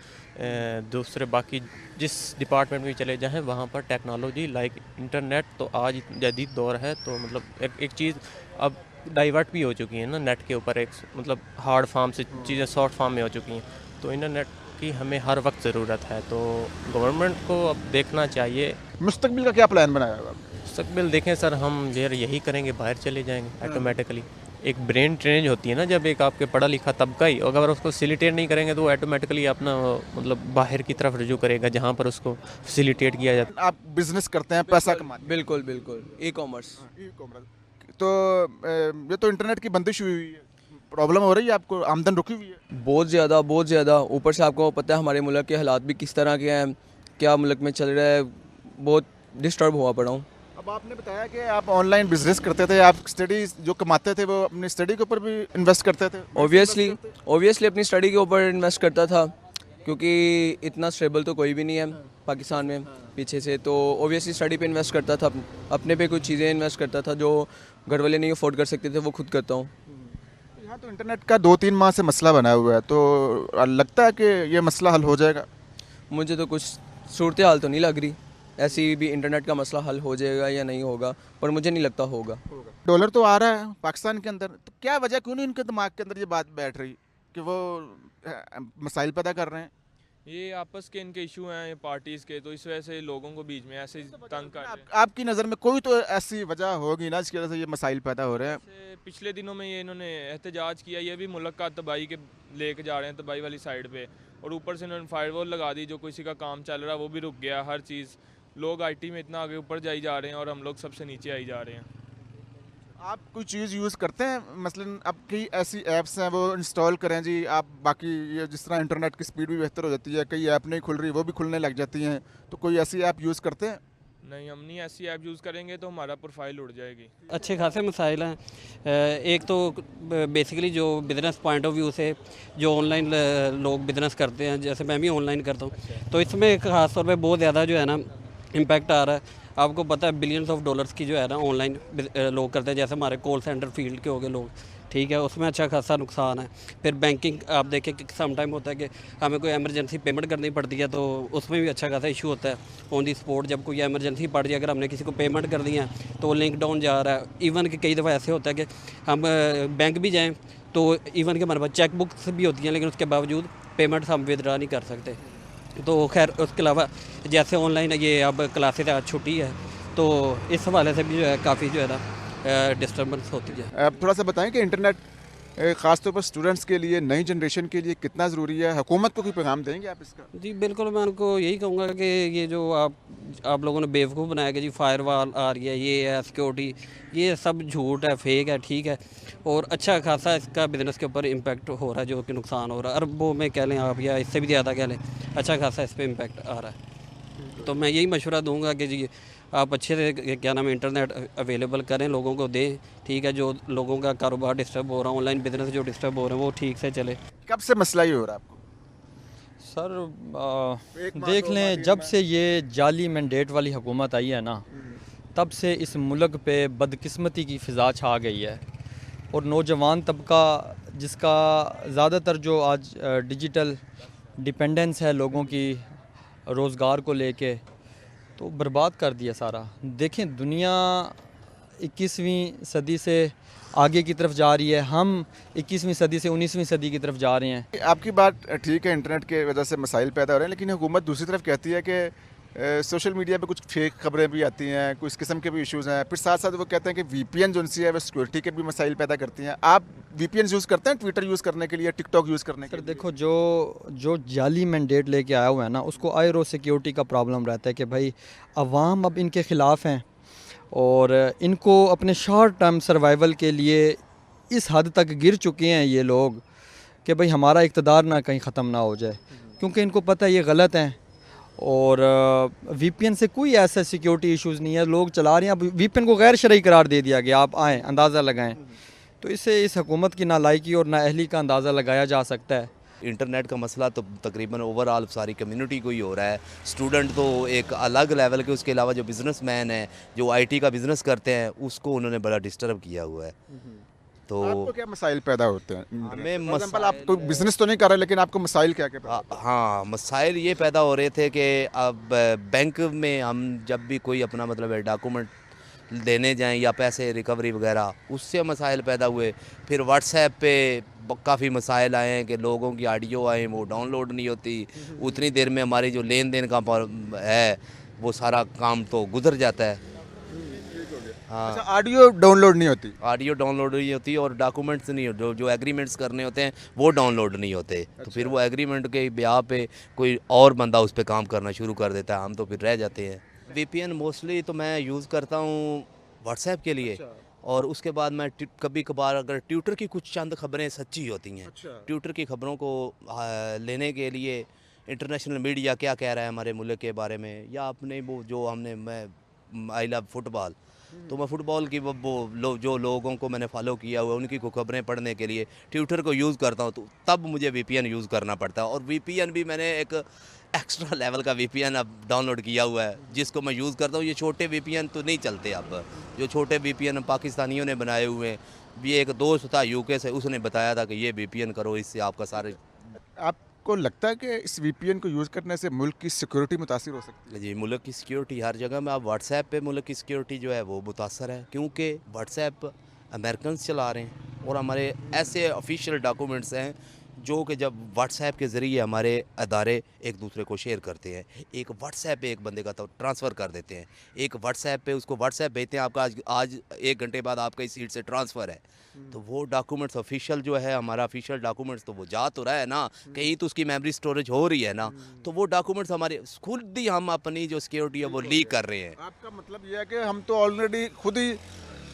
दूसरे बाकी जिस डिपार्टमेंट में चले जाएं, वहाँ पर टेक्नोलॉजी लाइक इंटरनेट तो आज जदीद दौर है, तो मतलब एक चीज़ अब डाइवर्ट भी हो चुकी है ना नेट के ऊपर, एक मतलब हार्ड फॉर्म से चीज़ें सॉफ्ट फॉर्म में हो चुकी हैं, तो इंटरनेट की हमें हर वक्त ज़रूरत है। तो गवर्नमेंट को अब देखना चाहिए। मुस्तकबिल का क्या प्लान बनाया है? मुस्तकबिल देखें सर, हम यही करेंगे, बाहर चले जाएंगे ऑटोमेटिकली। एक ब्रेन ट्रेंज होती है ना, जब एक आपके पढ़ा लिखा तबका ही अगर उसको फैसिलिटेट नहीं करेंगे तो वो ऑटोमेटिकली अपना मतलब बाहर की तरफ रुजू करेगा जहाँ पर उसको फैसिलिटेट किया जाता है। आप बिजनेस करते हैं, पैसा कमाते हैं? बिल्कुल बिल्कुल, ई कॉमर्स। तो ये तो इंटरनेट की बंदिश हुई है प्रॉब्लम हो रही है आपको, आमदन रुकी हुई है? बहुत ज़्यादा। ऊपर से आपको पता है हमारे मुल्क के हालात भी किस तरह के हैं, क्या मुल्क में चल रहा है, बहुत डिस्टर्ब हुआ पड़ा हूँ। अब आपने बताया कि आप ऑनलाइन बिजनेस करते थे, आप स्टडी जो कमाते थे वो अपनी स्टडी के ऊपर भी इन्वेस्ट करते थे? ऑब्वियसली अपनी स्टडी के ऊपर इन्वेस्ट करता था, क्योंकि इतना स्टेबल तो कोई भी नहीं है पाकिस्तान में पीछे से, तो ऑब्वियसली स्टडी पे इन्वेस्ट करता था, अपने पे कुछ चीज़ें इन्वेस्ट करता था जो घर वाले नहीं अफोर्ड कर सकते थे, वो खुद करता हूँ। यहाँ तो इंटरनेट का 2-3 माह से मसला बना हुआ है, तो लगता है कि ये मसला हल हो जाएगा? मुझे तो कुछ सूरत हाल तो नहीं लग रही ऐसी भी इंटरनेट का मसला हल हो जाएगा या नहीं होगा, पर मुझे नहीं लगता होगा। डॉलर तो आ रहा है पाकिस्तान के अंदर, तो क्या वजह, क्यों नहीं उनके दिमाग के अंदर ये बात बैठ रही कि वो मसाइल पैदा कर रहे हैं? ये आपस के इनके इशू हैं पार्टीज़ के, तो इस वजह से लोगों को बीच में ऐसे तंग कर रहे हैं। आपकी नज़र में कोई तो ऐसी वजह होगी ना जिसकी वजह से ये मसाइल पैदा हो रहे हैं? पिछले दिनों में ये इन्होंने एहतजाज किया, ये भी मुल्क का तबाही के लेके जा रहे हैं, तबाही वाली साइड पे, और ऊपर से इन्होंने फायरवॉल लगा दी, जो किसी का काम चल रहा है वो भी रुक गया, हर चीज़। लोग आईटी में इतना आगे ऊपर जाई जा रहे हैं और हम लोग सबसे नीचे आई जा रहे हैं। आप कोई चीज़ यूज़ करते हैं, मसलन अब कई ऐसी ऐप्स हैं वो इंस्टॉल करें जी आप, बाकी ये जिस तरह इंटरनेट की स्पीड भी बेहतर हो जाती है, कई ऐप नहीं खुल रही वो भी खुलने लग जाती हैं, तो कोई ऐसी ऐप यूज़ करते हैं? नहीं, हम नहीं ऐसी ऐप यूज़ करेंगे तो हमारा प्रोफाइल उड़ जाएगी। अच्छे खासे मसाइल हैं। एक तो बेसिकली जो बिज़नेस पॉइंट ऑफ व्यू से जो ऑनलाइन लोग बिज़नेस करते हैं, जैसे मैं भी ऑनलाइन करता हूँ, तो इसमें ख़ास तौर पे बहुत ज़्यादा जो है ना इम्पैक्ट आ रहा है। आपको पता है बिलियंस ऑफ डॉलर्स की जो है ना ऑनलाइन लोग करते हैं, जैसे हमारे कॉल सेंटर फील्ड के हो गए लोग, ठीक है, उसमें अच्छा खासा नुकसान है। फिर बैंकिंग आप देखें कि सम टाइम होता है कि हमें कोई एमरजेंसी पेमेंट करनी पड़ती है, तो उसमें भी अच्छा खासा इशू होता है ऑन दी स्पॉट। जब कोई एमरजेंसी पड़ जाए, अगर हमने किसी को पेमेंट कर दी है तो वो लिंक डाउन जा रहा है। इवन कि कई दफ़ा ऐसे होता है कि हम बैंक भी जाएँ तो इवन कि हमारे पास चेक बुक्स भी होती हैं, लेकिन उसके बावजूद पेमेंट्स हम विदड्रा नहीं कर सकते। तो खैर उसके अलावा जैसे ऑनलाइन ये अब क्लासेस आज छुट्टी है, तो इस हवाले से भी जो है काफ़ी जो है ना डिस्टर्बेंस होती है। आप थोड़ा सा बताएं कि इंटरनेट ख़ासतौर पर स्टूडेंट्स के लिए, नई जनरेशन के लिए कितना ज़रूरी है, हुकूमत को कोई पैगाम देंगे आप इसका? जी बिल्कुल, मैं उनको यही कहूँगा कि ये जो आप लोगों ने बेवकूफ़ बनाया कि जी फायरवॉल आ रही है, ये है सिक्योरिटी, ये सब झूठ है, फेक है, ठीक है, और अच्छा खासा इसका बिज़नेस के ऊपर इम्पैक्ट हो रहा है, जो कि नुकसान हो रहा है, अरबों में कह लें आप या इससे भी ज़्यादा कह लें, अच्छा खासा इस पर इम्पैक्ट आ रहा है। तो मैं यही मशवरा दूँगा कि जी आप अच्छे से क्या नाम है इंटरनेट अवेलेबल करें, लोगों को दें, ठीक है, जो लोगों का कारोबार डिस्टर्ब हो रहा है, ऑनलाइन बिजनेस जो डिस्टर्ब हो रहे हैं वो ठीक से चले। कब से मसला ये हो रहा है आपको? सर देख लें, जब से ये जाली मैंडेट वाली हुकूमत आई है ना, तब से इस मुल्क पे बदकिस्मती की फ़िज़ा छा गई है, और नौजवान तबका जिसका ज़्यादातर जो आज डिजिटल डिपेंडेंस है लोगों की रोज़गार को लेके, तो बर्बाद कर दिया सारा। देखें दुनिया 21वीं सदी से आगे की तरफ जा रही है, हम 21वीं सदी से 19वीं सदी की तरफ जा रहे हैं। आपकी बात ठीक है, इंटरनेट के वजह से मसाइल पैदा हो रहे हैं, लेकिन हुकूमत दूसरी तरफ कहती है कि सोशल मीडिया पे कुछ फेक खबरें भी आती हैं, कुछ किस्म के भी इश्यूज़ हैं, फिर साथ साथ वो कहते हैं कि VPN जो उनसी है वो सिक्योरिटी के भी मसाइल पैदा करती हैं। आप VPN यूज़ करते हैं ट्विटर यूज़ करने के लिए, टिकटॉक यूज़ करने के लिए? देखो जो जाली मैंडेट लेके आया हुआ है ना, उसको आए रोज़ सिक्योरिटी का प्रॉब्लम रहता है कि भाई अवाम अब इनके ख़िलाफ़ हैं, और इनको अपने शॉर्ट टर्म सर्वाइवल के लिए इस हद तक गिर चुके हैं ये लोग कि भाई हमारा इक़्तिदार ना कहीं ख़त्म ना हो जाए, क्योंकि इनको पता है ये गलत हैं। और VPN से कोई ऐसा सिक्योरिटी इश्यूज़ नहीं है, लोग चला रहे हैं। अब VPN को गैर शरई करार दे दिया गया, आप आएँ अंदाज़ा लगाएं, तो इससे इस हुकूमत की नालायकी और नाअहली का अंदाज़ा लगाया जा सकता है। इंटरनेट का मसला तो तकरीबन ओवरऑल सारी कम्युनिटी को ही हो रहा है। स्टूडेंट तो एक अलग लेवल के, उसके अलावा जो बिज़नेसमैन है, जो IT का बिज़नेस करते हैं, उसको उन्होंने बड़ा डिस्टर्ब किया हुआ है। तो आपको क्या मसाइल पैदा होते हैं? हमें आप कोई बिजनेस तो नहीं कर रहे, लेकिन आपको मसाइल क्या क्या? हाँ, मसाइल ये पैदा हो रहे थे कि अब बैंक में हम जब भी कोई अपना मतलब डॉक्यूमेंट देने जाएं या पैसे रिकवरी वगैरह, उससे मसाइल पैदा हुए। फिर व्हाट्सएप पे काफ़ी मसाइल आए हैं कि लोगों की ऑडियो आए वो डाउनलोड नहीं होती, उतनी देर में हमारी जो लेन देन का है वो सारा काम तो गुजर जाता है। हाँ, अच्छा, ऑडियो डाउनलोड नहीं होती? ऑडियो डाउनलोड नहीं होती और डॉक्यूमेंट्स नहीं होते, जो एग्रीमेंट्स करने होते हैं वो डाउनलोड नहीं होते। तो फिर वो एग्रीमेंट के ब्याह पे कोई और बंदा उस पर काम करना शुरू कर देता है, हम तो फिर रह जाते हैं। VPN मोस्टली तो मैं यूज़ करता हूँ व्हाट्सएप के लिए, और उसके बाद मैं कभी कभार अगर ट्विटर की कुछ चंद खबरें सच्ची होती हैं, ट्विटर की खबरों को लेने के लिए इंटरनेशनल मीडिया क्या कह रहा है हमारे मुल्क के बारे में, या अपने वो जो मैं आई लव फुटबॉल, तो मैं फ़ुटबॉल की जो लोगों को मैंने फॉलो किया हुआ उनकी को खबरें पढ़ने के लिए ट्विटर को यूज़ करता हूँ, तो तब मुझे VPN यूज़ करना पड़ता है। और VPN भी मैंने एक एक्स्ट्रा लेवल का VPN अब डाउनलोड किया हुआ है जिसको मैं यूज़ करता हूँ। ये छोटे VPN तो नहीं चलते अब, जो छोटे VPN पाकिस्तानियों ने बनाए हुए हैं। भी एक दोस्त था UK से, उसने बताया था कि ये VPN करो, इससे आपका सारे। आपको लगता है कि इस VPN को यूज़ करने से मुल्क की सिक्योरिटी मुतासिर हो सकती है? जी, मुल्क की सिक्योरिटी हर जगह में। अब व्हाट्सएप पे मुल्क की सिक्योरिटी जो है वो मुतासर है, क्योंकि व्हाट्सएप अमेरिकन चला रहे हैं और हमारे ऐसे ऑफिशियल डॉक्यूमेंट्स हैं जो कि जब व्हाट्सएप के ज़रिए हमारे अदारे एक दूसरे को शेयर करते हैं, एक व्हाट्सएप पे एक बंदे का तो ट्रांसफ़र कर देते हैं, एक व्हाट्सएप पे उसको व्हाट्सएप भेजते हैं, आपका आज 1 घंटे बाद आपका इस सीट से ट्रांसफ़र है, तो वो डॉक्यूमेंट्स ऑफिशियल जो है हमारा ऑफिशियल डॉक्यूमेंट्स तो वो जा तो रहा है ना, कहीं तो उसकी मेमोरी स्टोरेज हो रही है ना, तो वो डॉक्यूमेंट्स हमारे खुद ही हम अपनी जो सिक्योरिटी है वो लीक कर रहे हैं। आपका मतलब ये है कि हम तो ऑलरेडी खुद ही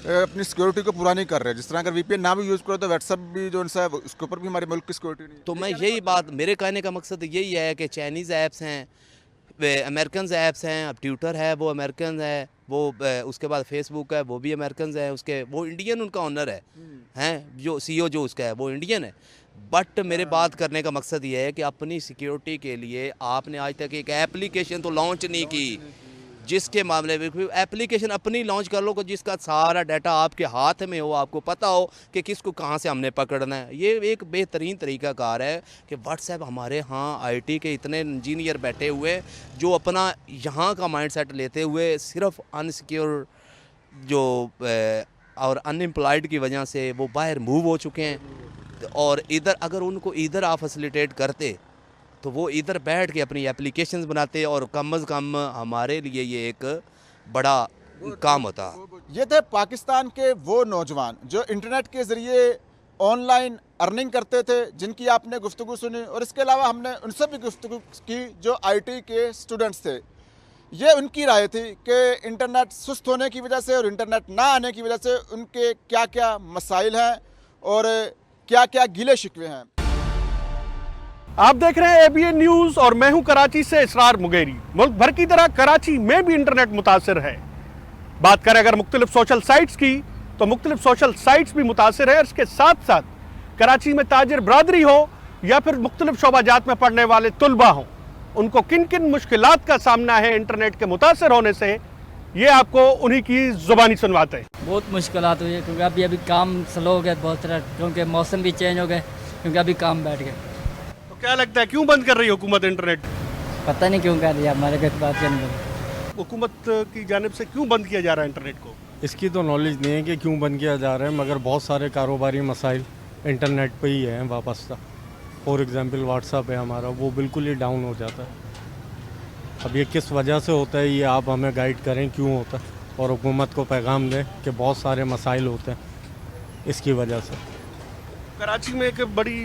अपनी सिक्योरिटी को पूरा नहीं कर रहे। जिस तरह अगर VPN ना भी यूज़ करो तो व्हाट्सएप भी जो है उसके ऊपर भी हमारे मुल्क की सिक्योरिटी नहीं। तो मैं यही बात, मेरे कहने का मकसद यही है कि चाइनीज़ ऐप्स हैं, अमेरिकन ऐप्स हैं, अब ट्विटर है वो अमेरिकन है, वो उसके बाद फेसबुक है वो भी अमेरिकन है, उसके वो इंडियन उनका ऑनर है, हैं जो CEO जो उसका है वो इंडियन है। बट मेरे बात करने का मकसद ये है कि अपनी सिक्योरिटी के लिए आपने आज तक एक एप्लीकेशन तो लॉन्च नहीं की, जिसके मामले में एप्लीकेशन अपनी लॉन्च कर लो जिसका सारा डाटा आपके हाथ में हो, आपको पता हो कि किसको कहाँ से हमने पकड़ना है। ये एक बेहतरीन तरीक़ाकार है कि व्हाट्सएप हमारे यहाँ IT के इतने इंजीनियर बैठे हुए जो अपना यहाँ का माइंडसेट लेते हुए सिर्फ अनसिक्योर जो और अनएम्प्लॉयड की वजह से वो बाहर मूव हो चुके हैं, और इधर अगर उनको इधर आप फैसिलिटेट करते तो वो इधर बैठ के अपनी एप्लीकेशंस बनाते और कम अज़ कम हमारे लिए ये एक बड़ा काम होता। ये थे पाकिस्तान के वो नौजवान जो इंटरनेट के ज़रिए ऑनलाइन अर्निंग करते थे, जिनकी आपने गुफ्तगू सुनी, और इसके अलावा हमने उनसे भी गुफ्तगू की जो IT के स्टूडेंट्स थे। ये उनकी राय थी कि इंटरनेट सुस्त होने की वजह से और इंटरनेट ना आने की वजह से उनके क्या क्या मसाइल हैं और क्या क्या गिले शिकवे हैं। आप देख रहे हैं ABN न्यूज़ और मैं हूं कराची से इसरार मुगेरी। मुल्क भर की तरह कराची में भी इंटरनेट मुतासिर है। बात करें अगर मुख्तलिफ सोशल साइट्स की, तो मुख्तलिफ सोशल साइट्स भी मुतासिर है। इसके साथ साथ कराची में ताजिर बरादरी हो या फिर मुख्तलिफ शोबाजात में पढ़ने वाले तुलबा हों, उनको किन किन मुश्किलात का सामना है इंटरनेट के मुतासिर होने से, ये आपको उन्हीं की ज़ुबानी सुनवाते हैं। बहुत मुश्किलात हुई है क्योंकि अभी काम स्लो हो गया बहुत तरह, क्योंकि मौसम भी चेंज हो गए, क्योंकि अभी काम बैठ गए। क्या लगता है क्यों बंद कर रही है हुकूमत इंटरनेट? पता नहीं क्यों कर रही है, हमारे घर बात करने में। हुकूमत की जानिब से क्यों बंद किया जा रहा है इंटरनेट को? इसकी तो नॉलेज नहीं है कि क्यों बंद किया जा रहा है, मगर बहुत सारे कारोबारी मसाइल इंटरनेट पे ही हैं वाबस्ता। फॉर एग्जांपल व्हाट्सएप है हमारा, वो बिल्कुल ही डाउन हो जाता है। अब ये किस वजह से होता है, ये आप हमें गाइड करें क्यों होता है, और हुकूमत को पैगाम दें कि बहुत सारे मसाइल होते हैं इसकी वजह से। कराची में एक बड़ी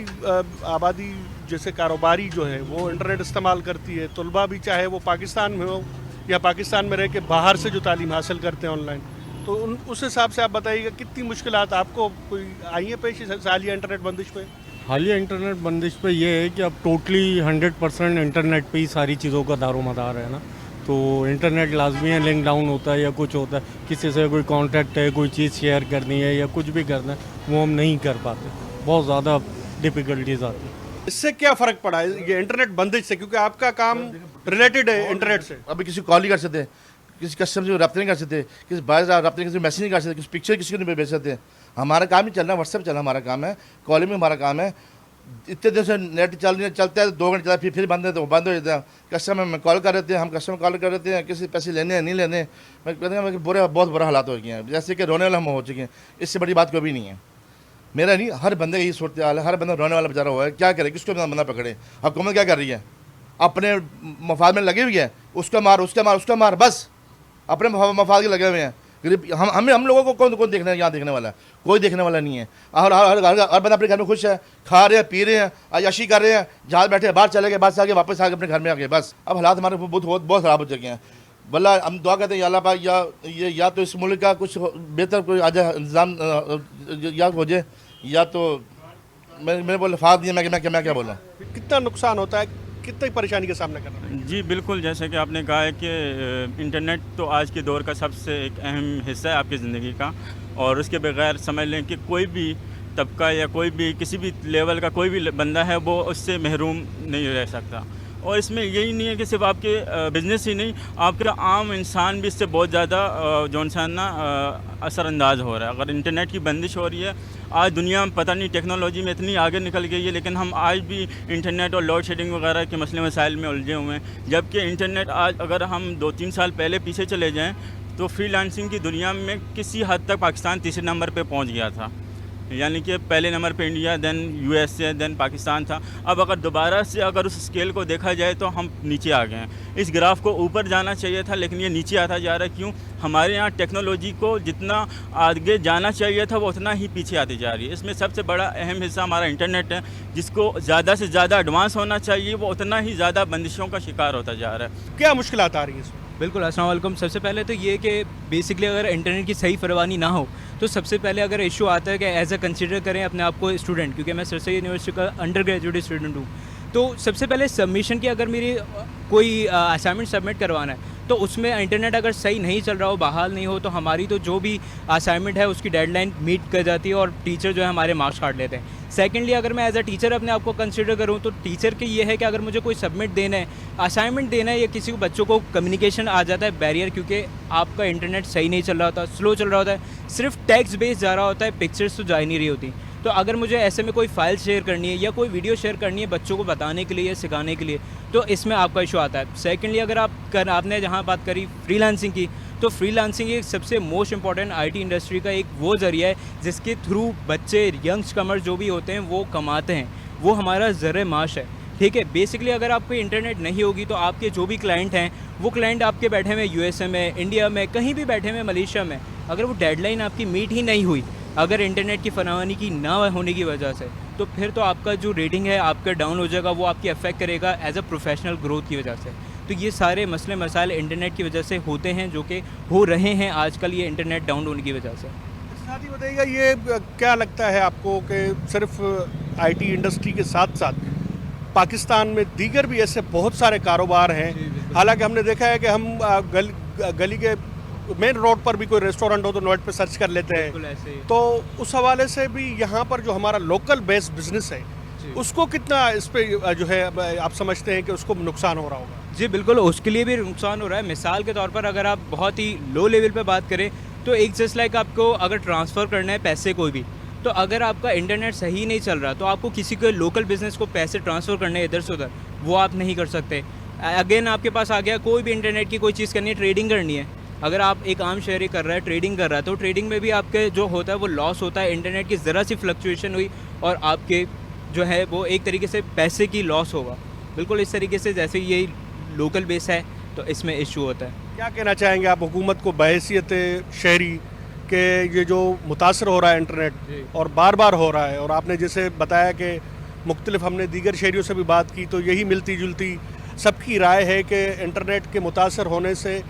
आबादी जैसे कारोबारी जो है वो इंटरनेट इस्तेमाल करती है, तुलबा भी, चाहे वो पाकिस्तान में हो या पाकिस्तान में रह के बाहर से जो तालीम हासिल करते हैं ऑनलाइन, तो उस हिसाब से आप बताइएगा कितनी मुश्किलात आपको कोई आई हैं पेश हालिया इंटरनेट बंदिश पे? हालिया इंटरनेट बंदिश पे ये है कि अब टोटली 100% इंटरनेट पे ही सारी चीज़ों का दारोमदार है ना, तो इंटरनेट लाजमी है, लिंक डाउन होता है या कुछ होता है, किसी से कोई कॉन्टैक्ट है, कोई चीज़ शेयर करनी है या कुछ भी करना है, वो हम नहीं कर पाते, बहुत ज़्यादा डिफ़िकल्टीज आती है। इससे क्या फ़र्क पड़ा है ये इंटरनेट बंदिश से, क्योंकि आपका काम रिलेटेड है इंटरनेट से? अभी किसी कॉल नहीं कर सकते, किसी कस्टमर से रब्ता नहीं कर सकते, किसी बाहर रब्ता किसी मैसेज नहीं कर सकते, किसी पिक्चर किसी को नहीं भेज सकते। हमारा काम ही चल रहा है, व्हाट्सएप चल रहा है, हमारा काम है, कॉलिंग में हमारा काम है। इतने दिन से नेट चलता है, 2 घंटे चलता है, फिर बंद है तो बंद हो जाता है। कस्टमर में कॉल कर रहे थे, हम कस्टमर कॉल कर रहे थे, किसी पैसे लेने हैं नहीं लेने, मैं कहते हैं बहुत बुरा हालात हो गए हैं, जैसे कि रोने वाला हम हो चुके हैं। इससे बड़ी बात कोई भी नहीं है, मेरा नहीं, हर बंदे का यही सूरत हाल है, हर बंदा रोने वाला बेचारा हुआ है। क्या करे, किसको बंदा पकड़े? हुकूमत क्या कर रही है? अपने मफाद में लगी हुई है, उसका मार उसका मार उसका मार, बस अपने मफाद के लगे हुए हैं। गरीब हम लोगों को कौन देखने, यहाँ देखने वाला कोई देखने वाला नहीं है। और हर बंदा अपने घर में खुश है, खा रहे हैं, पी रहे हैं, अयाशी कर रहे हैं, जहाँ बैठे बाहर चले गए, बाहर से आगे वापस आके अपने घर में आ गए, बस। अब हालात हमारे बहुत ख़राब हो चुके हैं। वल्ला हम दुआ करते हैं या अल्लाह पाक या तो इस मुल्क का कुछ बेहतर कोई आ जाए इंतज़ाम या हो जाए, या तो मैंने बोला फाद दिया, मैं क्या बोला। कितना नुकसान होता है, कितनी परेशानी का सामना करना है? जी बिल्कुल, जैसे कि आपने कहा है कि इंटरनेट तो आज के दौर का सबसे एक अहम हिस्सा है आपकी ज़िंदगी का, और उसके बगैर समझ लें कि कोई भी तबका या कोई भी किसी भी लेवल का कोई भी बंदा है वो उससे महरूम नहीं रह सकता। और इसमें यही नहीं है कि सिर्फ आपके बिज़नेस ही नहीं, आपका आम इंसान भी इससे बहुत ज़्यादा जो इंसान ना असरअंदाज हो रहा है। अगर इंटरनेट की बंदिश हो रही है, आज दुनिया में पता नहीं टेक्नोलॉजी में इतनी आगे निकल गई है, लेकिन हम आज भी इंटरनेट और लोड शेडिंग वगैरह के मसले मसाइल में उलझे हुए हैं। जबकि इंटरनेट आज अगर हम 2-3 साल पहले पीछे चले जाएँ तो फ्रीलांसिंग की दुनिया में किसी हद तक पाकिस्तान तीसरे नंबर पे पहुंच गया था, यानी कि पहले नंबर पे India, then USA, then Pakistan था। अब अगर दोबारा से अगर उस स्केल को देखा जाए तो हम नीचे आ गए हैं। इस ग्राफ को ऊपर जाना चाहिए था, लेकिन ये नीचे आता जा रहा है। क्यों? हमारे यहाँ टेक्नोलॉजी को जितना आगे जाना चाहिए था वो उतना ही पीछे आती जा रही है। इसमें सबसे बड़ा अहम हिस्सा हमारा इंटरनेट है, जिसको ज़्यादा से ज़्यादा एडवांस होना चाहिए, वो उतना ही ज़्यादा बंदिशों का शिकार होता जा रहा है। क्या मुश्किलात आ रही है इसमें? बिल्कुल, अस्सलाम वालेकुम। सबसे पहले तो ये कि बेसिकली अगर इंटरनेट की सही फरवानी ना हो तो सबसे पहले अगर इशू आता है कि एज अ कंसिडर करें अपने आप को स्टूडेंट, क्योंकि मैं सरसरी यूनिवर्सिटी का अंडर ग्रेजुएट स्टूडेंट हूँ, तो सबसे पहले सबमिशन की अगर मेरी कोई असाइनमेंट सबमिट करवाना है तो उसमें इंटरनेट अगर सही नहीं चल रहा हो, बहाल नहीं हो, तो हमारी तो जो भी असाइनमेंट है उसकी डेडलाइन मीट कर जाती है और टीचर जो है हमारे मार्क्स काट लेते हैं। सेकेंडली अगर मैं एज अ टीचर अपने आप को कंसिडर करूँ तो टीचर के ये है कि अगर मुझे कोई सबमिट देना है, असाइनमेंट देना है, या किसी को बच्चों को कम्युनिकेशन आ जाता है बैरियर, क्योंकि आपका इंटरनेट सही नहीं चल रहा होता, स्लो चल रहा होता है, सिर्फ टेक्स्ट बेस जा रहा होता है, पिक्चर्स तो जा ही नहीं रही होती। तो अगर मुझे ऐसे में कोई फाइल शेयर करनी है या कोई वीडियो शेयर करनी है बच्चों को बताने के लिए या सिखाने के लिए, तो इसमें आपका इशू आता है। सेकेंडली अगर आपने जहाँ बात करी फ्रीलांसिंग की, तो फ्रीलांसिंग एक सबसे मोस्ट इंपॉर्टेंट आईटी इंडस्ट्री का एक वो ज़रिया है जिसके थ्रू बच्चे, यंग्स कमर जो भी होते हैं वो कमाते हैं, वो हमारा ज़र माश है। ठीक है, बेसिकली अगर आपको इंटरनेट नहीं होगी तो आपके जो भी क्लाइंट हैं वो क्लाइंट आपके बैठे हुए यूएसए में, इंडिया में, कहीं भी बैठे हुए मलेशिया में, अगर वो डेडलाइन आपकी मीट ही नहीं हुई, अगर इंटरनेट की फरावानी की ना होने की वजह से, तो फिर तो आपका जो रेटिंग है आपका डाउन हो जाएगा, वो आपकी अफेक्ट करेगा एज अ प्रोफेशनल ग्रोथ की वजह से। तो ये सारे मसले मसाइल इंटरनेट की वजह से होते हैं, जो कि हो रहे हैं आजकल ये इंटरनेट डाउन होने की वजह से। साथ ही बताइएगा, ये क्या लगता है आपको कि सिर्फ आईटी इंडस्ट्री के साथ साथ पाकिस्तान में दीगर भी ऐसे बहुत सारे कारोबार हैं? हालांकि हमने देखा है कि हम गली के मेन रोड पर भी कोई रेस्टोरेंट हो तो नेट पे सर्च कर लेते हैं, तो उस हवाले से भी यहाँ पर जो हमारा लोकल बेस्ड बिजनेस है उसको कितना इस पे जो है आप समझते हैं कि उसको नुकसान हो रहा होगा? जी बिल्कुल, उसके लिए भी नुकसान हो रहा है। मिसाल के तौर पर अगर आप बहुत ही लो लेवल पे बात करें तो एक जस्ट लाइक आपको अगर ट्रांसफ़र करना है पैसे कोई भी, तो अगर आपका इंटरनेट सही नहीं चल रहा तो आपको किसी को लोकल बिजनेस को पैसे ट्रांसफ़र करने इधर से उधर, वो आप नहीं कर सकते। अगेन आपके पास आ गया कोई भी इंटरनेट की कोई चीज़ करनी है, ट्रेडिंग करनी है, अगर आप एक आम शहरी कर रहा है, ट्रेडिंग कर रहा है, तो ट्रेडिंग में भी आपके जो होता है वो लॉस होता है। इंटरनेट की ज़रा सी फ्लक्चुएशन हुई और आपके जो है वो एक तरीके से पैसे की लॉस होगा। बिल्कुल इस तरीके से जैसे ये लोकल बेस है तो इसमें इशू होता है। क्या कहना चाहेंगे आप हुकूमत को बहैसियत शहरी के ये जो मुतासर हो रहा है इंटरनेट और बार बार हो रहा है, और आपने जैसे बताया कि मुख्तलिफ हमने दीगर शहरियों से भी बात की तो यही मिलती जुलती सबकी राय है कि इंटरनेट के मुतासर होने से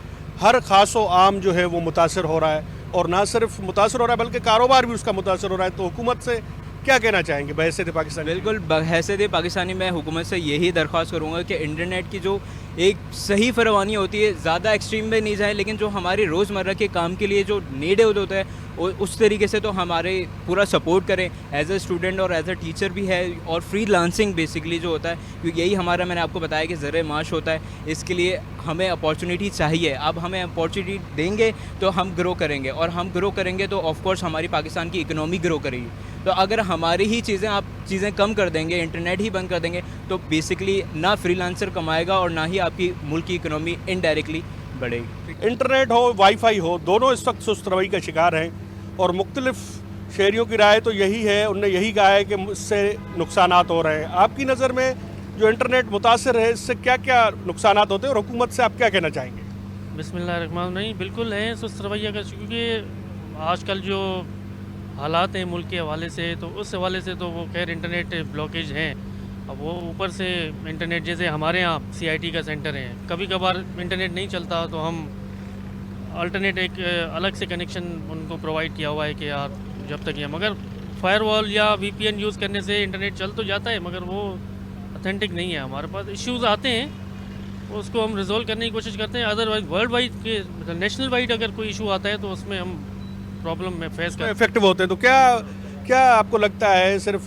हर ख़ास व आम जो है वो मुतासर हो रहा है, और ना सिर्फ मुतासर हो रहा है बल्कि कारोबार भी उसका मुतासर हो रहा है। तो हुकूमत से क्या कहना चाहेंगे बहैसियत पाकिस्तानी? बिल्कुल, बहैसियत पाकिस्तानी मैं हुकूमत से यही दरख्वास्त करूँगा कि इंटरनेट की जो एक सही फरवानी होती है, ज़्यादा एक्सट्रीम में नहीं जाए, लेकिन जो हमारे रोज़मर्रा के काम के लिए जो नीड होता है उस तरीके से तो हमारे पूरा सपोर्ट करें एज अ स्टूडेंट और एज अ टीचर भी है। और फ्रीलांसिंग बेसिकली जो होता है, क्योंकि यही हमारा, मैंने आपको बताया कि ज़र माश होता है, इसके लिए हमें अपॉर्चुनिटी चाहिए। अब हमें अपॉर्चुनिटी देंगे तो हम ग्रो करेंगे, और हम ग्रो करेंगे तो ऑफकोर्स हमारी पाकिस्तान की इकनॉमी ग्रो करेगी। तो अगर हमारी ही चीज़ें कम कर देंगे, इंटरनेट ही बंद कर देंगे, तो बेसिकली ना फ्रीलांसर कमाएगा और ना ही आपकी मुल्क की इकनॉमी इनडायरेक्टली बढ़ेगी। इंटरनेट हो, वाईफाई हो, दोनों इस वक्त सुस्त रवैये का शिकार हैं, और मुख्तलिफ शहरियों की राय तो यही है, उनने यही कहा है कि इससे नुकसानात हो रहे हैं। आपकी नज़र में जो इंटरनेट मुतासर है इससे क्या क्या नुकसानात होते हैं, और हुकूमत से आप क्या कहना चाहेंगे? बिस्मिल्लाहिर्रहमानिर्रहीम, बिल्कुल है सुस्त रवैया का, क्योंकि आजकल जो हालात हैं मुल्क के हवाले से, तो उस हवाले से तो वो खैर इंटरनेट ब्लॉकेज हैं, अब वो ऊपर से इंटरनेट, जैसे हमारे यहाँ CIT का सेंटर है, कभी कभार इंटरनेट नहीं चलता तो हम अल्टरनेट एक अलग से कनेक्शन उनको प्रोवाइड किया हुआ है कि यार जब तक ये, मगर फायरवॉल या VPN यूज़ करने से इंटरनेट चल तो जाता है मगर वो ऑथेंटिक नहीं है। हमारे पास इश्यूज़ आते हैं, उसको हम रिजॉल्व करने की कोशिश करते हैं। अदरवाइज वर्ल्ड वाइड के मतलब नेशनल वाइड अगर कोई इशू आता है तो उसमें हम प्रॉब्लम में फेस करते हैं, इफेक्टिव होते हैं। तो क्या आपको लगता है सिर्फ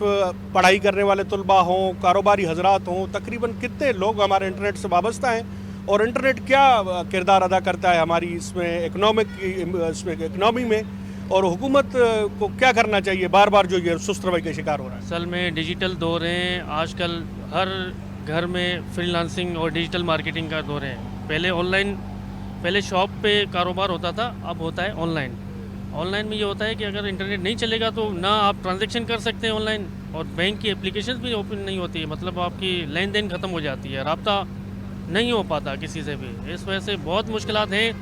पढ़ाई करने वाले तलबा हों, कारोबारी हजरात हों, तकरीबन कितने लोग हमारे इंटरनेट से वाबस्ता हैं और इंटरनेट क्या किरदार अदा करता है हमारी इसमें इकनॉमी में, और हुकूमत को क्या करना चाहिए बार बार जो ये सुस्त रवैये का शिकार हो रहा है? असल में डिजिटल दौर है आजकल, हर घर में फ्रीलांसिंग और डिजिटल मार्केटिंग का दौर है। पहले शॉप पे कारोबार होता था, अब होता है ऑनलाइन। ऑनलाइन में ये होता है कि अगर इंटरनेट नहीं चलेगा तो ना आप ट्रांजैक्शन कर सकते हैं ऑनलाइन, और बैंक की एप्लीकेशंस भी ओपन नहीं होती है, मतलब आपकी लेन देन ख़त्म हो जाती है, रब्ता नहीं हो पाता किसी से भी। इस वजह से बहुत मुश्किलात हैं।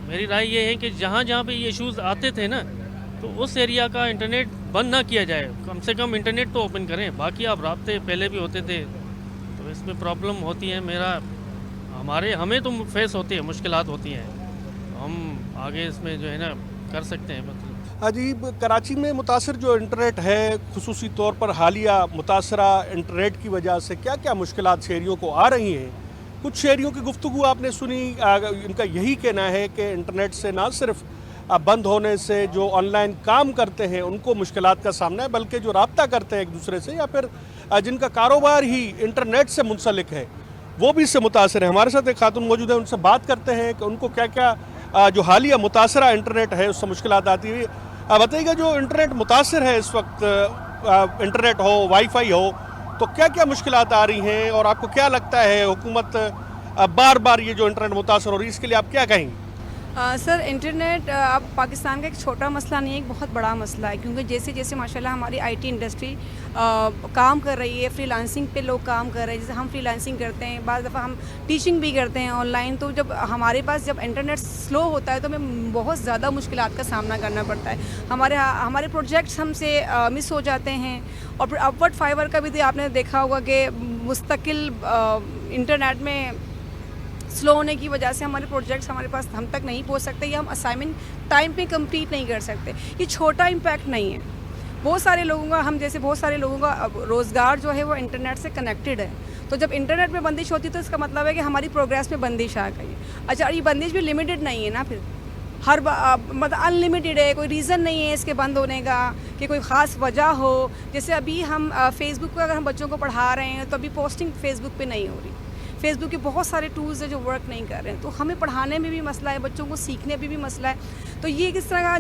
मेरी राय ये है कि जहाँ पे ये इश्यूज़ आते थे ना, तो उस एरिया का इंटरनेट बंद ना किया जाए, कम से कम इंटरनेट तो ओपन करें। बाकी आप राब्ते पहले भी होते थे तो इसमें प्रॉब्लम होती है। हमें तो फेस होती है, मुश्किलात होती हैं, हम आगे इसमें जो है ना कर सकते हैं। मतलब अजीब, कराची में मुतासर जो इंटरनेट है, खुसूसी तौर पर हालिया मुतासरा इंटरनेट की वजह से क्या क्या मुश्किलात शहरियों को आ रही हैं? कुछ शहरियों की गुफ्तगू आपने सुनी, इनका यही कहना है कि इंटरनेट से ना सिर्फ बंद होने से जो ऑनलाइन काम करते हैं उनको मुश्किलात का सामना है, बल्कि जो रब्ता करते हैं एक दूसरे से या फिर जिनका कारोबार ही इंटरनेट से मुंसलिक है वो भी इससे मुतासर है। हमारे साथ एक खातून मौजूद है, उनसे बात करते हैं कि उनको क्या क्या जो हालिया मुतासरा इंटरनेट है उससे मुश्किलात आती है। बताइएगा, जो इंटरनेट मुतासर है इस वक्त, इंटरनेट हो, वाईफाई हो, तो क्या क्या मुश्किलात आ रही हैं और आपको क्या लगता है हुकूमत बार बार ये जो इंटरनेट मुतासर हो रही है इसके लिए आप क्या कहेंगे? सर, इंटरनेट अब पाकिस्तान का एक छोटा मसला नहीं है, एक बहुत बड़ा मसला है, क्योंकि जैसे जैसे माशाल्लाह हमारी IT इंडस्ट्री काम कर रही है, फ्रीलांसिंग पे लोग काम कर रहे हैं। जैसे हम फ्रीलांसिंग करते हैं, बाज़ दफ़ा हम टीचिंग भी करते हैं ऑनलाइन, तो जब हमारे पास जब इंटरनेट स्लो होता है तो हमें बहुत ज़्यादा मुश्किलात का सामना करना पड़ता है। हमारे प्रोजेक्ट्स हमसे मिस हो जाते हैं। और फिर अपवर्ड फाइबर का भी आपने देखा होगा कि मुस्तकिल इंटरनेट में स्लो होने की वजह से हमारे प्रोजेक्ट्स हमारे पास हम तक नहीं पहुंच सकते, या हम असाइनमेंट टाइम पे कंप्लीट नहीं कर सकते। ये छोटा इम्पैक्ट नहीं है, बहुत सारे लोगों का रोज़गार जो है वो इंटरनेट से कनेक्टेड है। तो जब इंटरनेट में बंदिश होती है तो इसका मतलब है कि हमारी प्रोग्रेस में बंदिश आ गई है। अच्छा, ये बंदिश भी लिमिटेड नहीं है ना, फिर मतलब अनलिमिटेड है, कोई रीज़न नहीं है इसके बंद होने का कि कोई ख़ास वजह हो। जैसे अभी हम फेसबुक पर अगर हम बच्चों को पढ़ा रहे हैं तो अभी पोस्टिंग फेसबुक पे नहीं हो रही। फेसबुक के बहुत सारे टूल्स हैं जो वर्क नहीं कर रहे हैं, तो हमें पढ़ाने में भी मसला है, बच्चों को सीखने में भी मसला है। तो ये किस तरह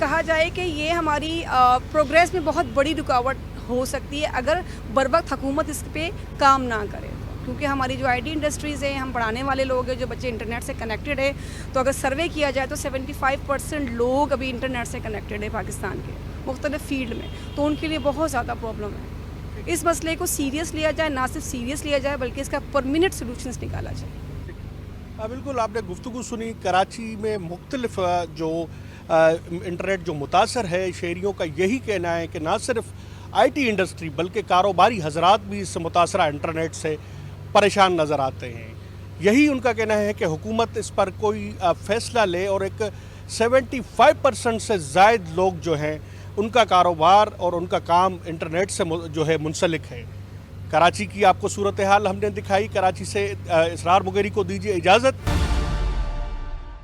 कहा जाए कि ये हमारी प्रोग्रेस में बहुत बड़ी रुकावट हो सकती है अगर बर वक्त हुकूमत इस पर काम ना करे। क्योंकि हमारी जो IT इंडस्ट्रीज़ हैं, हम पढ़ाने वाले लोग हैं, जो बच्चे इंटरनेट से कनेक्टेड है, तो अगर सर्वे किया जाए तो 75% लोग अभी इंटरनेट से कनेक्टेड है पाकिस्तान के मुख्तलिफ फील्ड में, तो उनके लिए बहुत ज़्यादा प्रॉब्लम है। इस मसले को सीरियस लिया जाए, ना सिर्फ सीरियस लिया जाए बल्कि इसका परमानेंट सॉल्यूशंस निकाला जाए। बिल्कुल, आपने गुफ्तगू सुनी। कराची में मुख्तलिफ जो इंटरनेट जो मुतासर है, शहरियों का यही कहना है कि ना सिर्फ IT इंडस्ट्री बल्कि कारोबारी हजरात भी इस मुतासरा इंटरनेट से परेशान नज़र आते हैं। यही उनका कहना है कि हुकूमत इस पर कोई फ़ैसला ले और एक 75% से ज़ायद लोग जो हैं उनका कारोबार और उनका काम इंटरनेट से जो है मुंसलिक है। कराची की आपको सूरत हाल हमने दिखाई। कराची से इसरार मुगेरी को दीजिए इजाज़त।